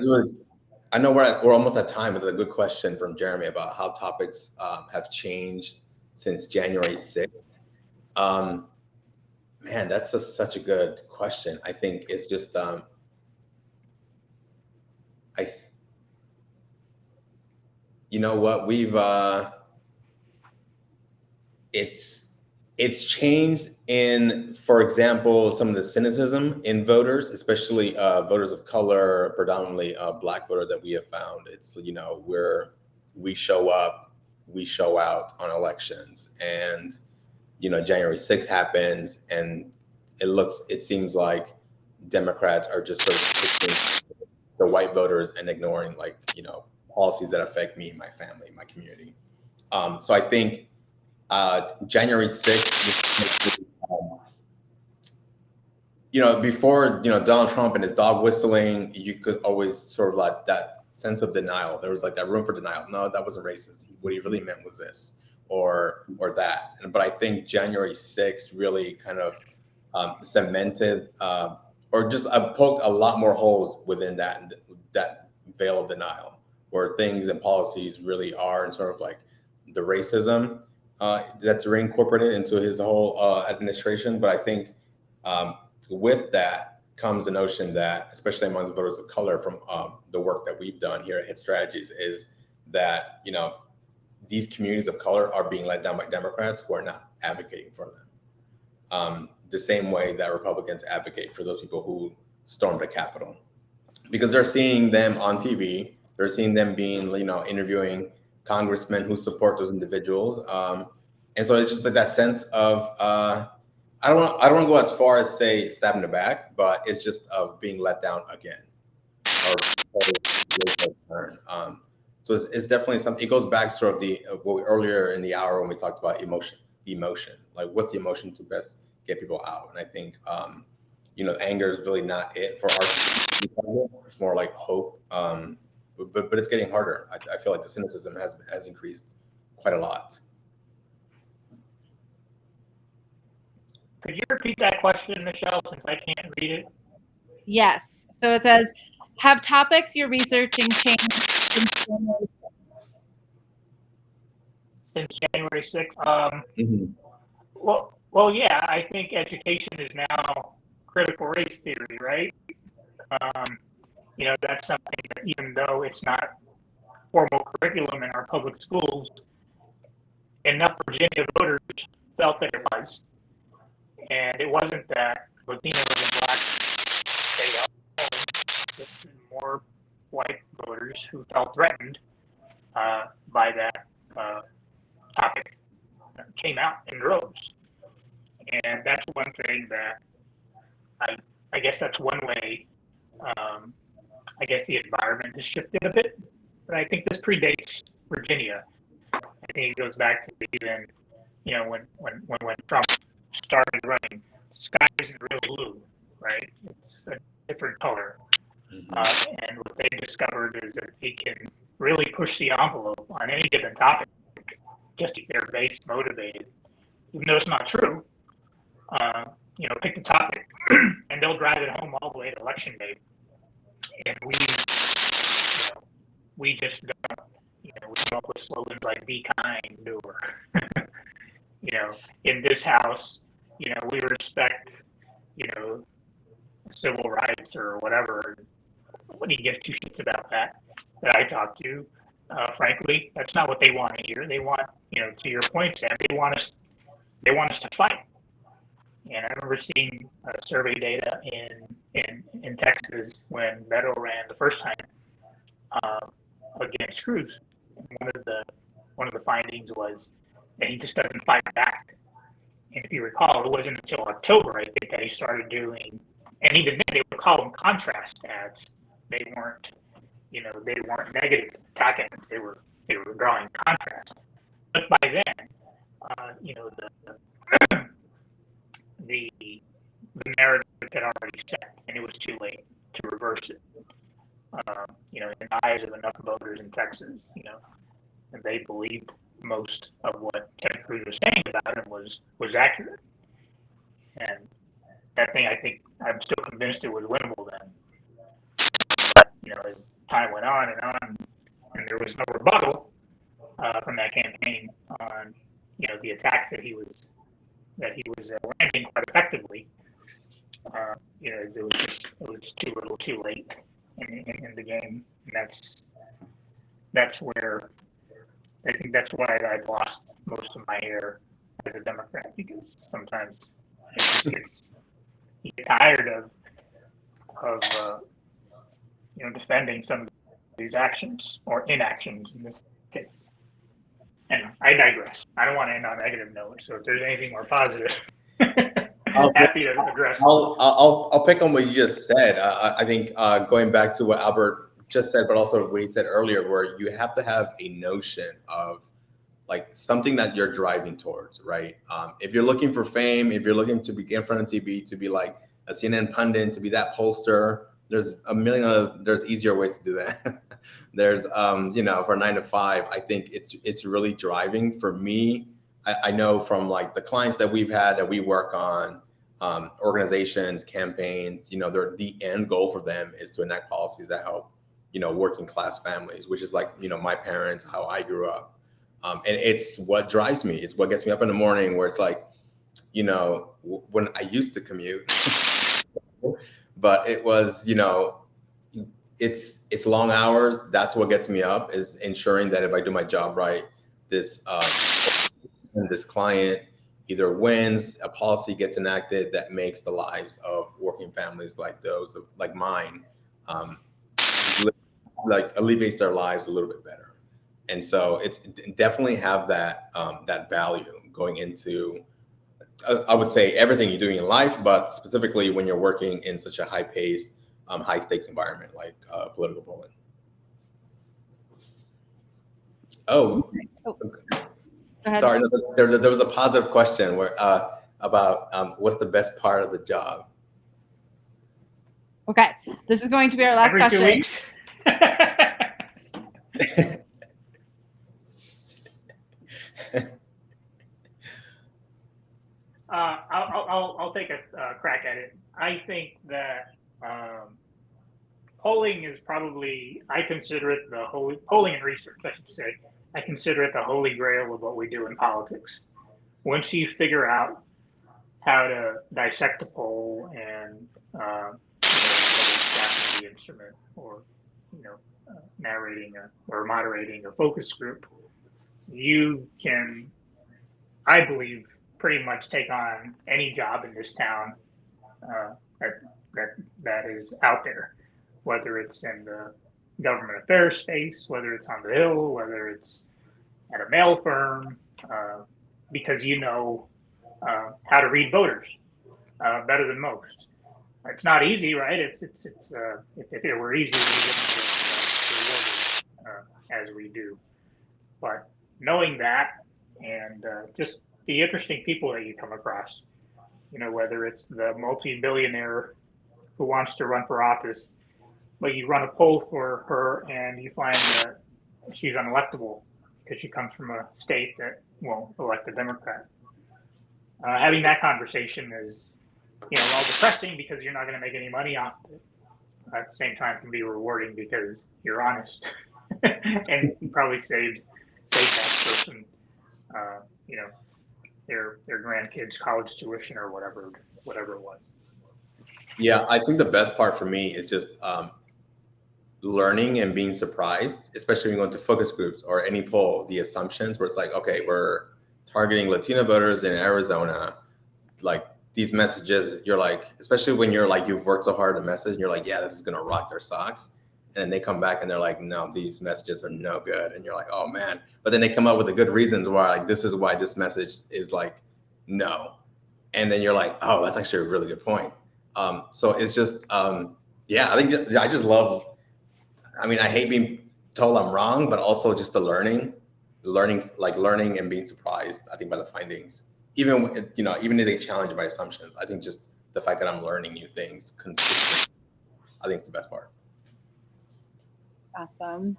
I know we're almost at time. It's a good question from Jeremy about how topics have changed since January 6th. Man, that's such a good question. I think it's just, you know what, it's changed in, for example, some of the cynicism in voters, especially voters of color, predominantly Black voters that we have found. It's, we show up, we show out on elections, and January 6th happens, and it seems like Democrats are just sort of pushing the white voters and ignoring policies that affect me, my family, my community. So I think January 6th, before, Donald Trump and his dog whistling, you could always sort of like that sense of denial. There was like that room for denial. No, that wasn't racist. What he really meant was this or that. But I think January 6th really kind of cemented or just poked a lot more holes within that veil of denial, where things and policies really are, and sort of like the racism that's reincorporated into his whole administration. But I think with that comes the notion that, especially among voters of color, from the work that we've done here at Hit Strategies, is that these communities of color are being let down by Democrats who are not advocating for them. The same way that Republicans advocate for those people who stormed the Capitol, because they're seeing them on TV, they're seeing them being, interviewing congressmen who support those individuals, and so it's just like that sense of I don't want to go as far as say stab in the back, but it's just of being let down again. So it's definitely something. It goes back to sort of earlier in the hour when we talked about emotion, like what's the emotion to best get people out. And I think anger is really not it for our. It's more like hope, but it's getting harder. I feel like the cynicism has increased quite a lot. Could you repeat that question, Michelle, since I can't read it? Yes. So it says, have topics you're researching changed since January 6th? Well, yeah, I think education is now critical race theory, right? That's something that, even though it's not formal curriculum in our public schools, enough Virginia voters felt that it was. And it wasn't that Latinos and Blacks stayed out. It's more white voters who felt threatened by that topic came out in droves. And that's one thing that I guess that's one way. I guess the environment has shifted a bit, but I think this predates Virginia. I think it goes back to even, when Trump started running, the sky isn't really blue, right? It's a different color. And what they discovered is that they can really push the envelope on any given topic, just if they're base motivated. Even though it's not true, pick the topic and they'll drive it home all the way to election day. And we just don't. We come up with slogans like "Be kind" or, in this house, we respect, civil rights or whatever. What do you give two shits about that I talk to? frankly, that's not what they want to hear. They want, to your point, Sam, they want us to fight. And I remember seeing survey data in Texas when Beto ran the first time uh, against Cruz. And one of the findings was that he just doesn't fight back. And if you recall, it wasn't until October, I think, that he started doing, and even then they would call them contrast ads. They weren't, they weren't negative attack ads. They were drawing contrast. But by then, the narrative had already set, and it was too late to reverse it. In the eyes of enough voters in Texas, and they believed most of what Ted Cruz was saying about him was accurate. And that thing, I think, I'm still convinced it was winnable then. But, as time went on and on, and there was no rebuttal from that campaign on, the attacks that he was landing quite effectively. It was too little, too late in the game, and that's where I think that's why I've lost most of my hair as a Democrat, because sometimes you get tired of defending some of these actions or inactions in this case. And I digress. I don't want to end on a negative note. So if there's anything more positive, happy to address. I'll pick on what you just said. I think going back to what Albert just said, but also what he said earlier, where you have to have a notion of like something that you're driving towards, right? If you're looking for fame, if you're looking to be in front of TV, to be like a CNN pundit, to be that pollster, there's easier ways to do that. There's, for 9 to 5, I think it's really driving for me. I know from like the clients that we've had that we work on, organizations, campaigns, the end goal for them is to enact policies that help, working class families, which is like, my parents, how I grew up. And it's what drives me. It's what gets me up in the morning, where it's like, when I used to commute, but it was, it's long hours. That's what gets me up, is ensuring that if I do my job right, this client either wins, a policy gets enacted that makes the lives of working families like those of like mine, like alleviates their lives a little bit better. And so it's definitely have that that value going into, I would say, everything you're doing in life, but specifically when you're working in such a high-paced, high-stakes environment like political polling. Oh, sorry, no, there was a positive question where about what's the best part of the job. Okay, this is going to be our last question. 2 weeks. I'll take a crack at it. I think that polling is probably, I consider it the holy, polling and research, I should say, I consider it the holy grail of what we do in politics. Once you figure out how to dissect a poll and the instrument, or narrating or moderating a focus group, you can, I believe, pretty much take on any job in this town that is out there, whether it's in the government affairs space, whether it's on the Hill, whether it's at a mail firm, because how to read voters better than most. It's not easy, right? If it were easy, we wouldn't get rewarded as we do. But knowing that, and just the interesting people that you come across, whether it's the multi-billionaire who wants to run for office, but you run a poll for her and you find that she's unelectable because she comes from a state that won't elect a Democrat. Having that conversation is, while depressing because you're not going to make any money off of it, at the same time can be rewarding because you're honest and you probably saved that person, their grandkids' college tuition or whatever it was. Yeah, I think the best part for me is just learning and being surprised, especially when you go into focus groups or any poll, the assumptions where it's like, okay, we're targeting Latino voters in Arizona, like these messages, you're like, especially when you're like, you've worked so hard on the message and you're like, yeah, this is gonna rock their socks. And then they come back and they're like, no, these messages are no good. And you're like, oh man. But then they come up with the good reasons why, like, this is why this message is like, no. And then you're like, oh, that's actually a really good point. So it's just, yeah, I think I just love, I mean, I hate being told I'm wrong, but also just the learning and being surprised, I think, by the findings. Even, you know, even if they challenge my assumptions, I think just the fact that I'm learning new things consistently, I think it's the best part. Awesome.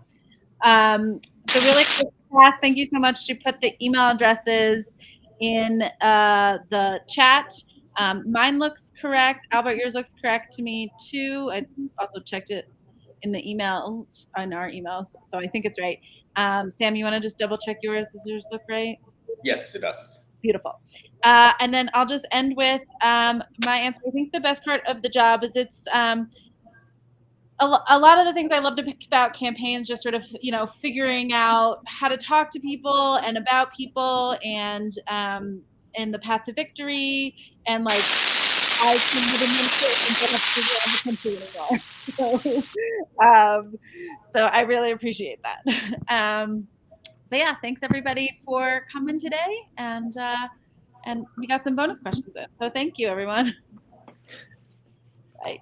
So really quick class, thank you so much. She put the email addresses in the chat. Mine looks correct. Albert, yours looks correct to me too. I also checked it in the email, on our emails, so I think it's right. Sam, you want to just double check yours? Does yours look right? Yes, it does. Beautiful. And then I'll just end with my answer. I think the best part of the job is it's a lot of the things I love to pick about campaigns, just sort of, you know, figuring out how to talk to people and about people, and the path to victory, and like I can live in Minnesota and don't have to figure out the country anymore. So I really appreciate that. But yeah, thanks everybody for coming today, and we got some bonus questions in. So thank you, everyone. Bye.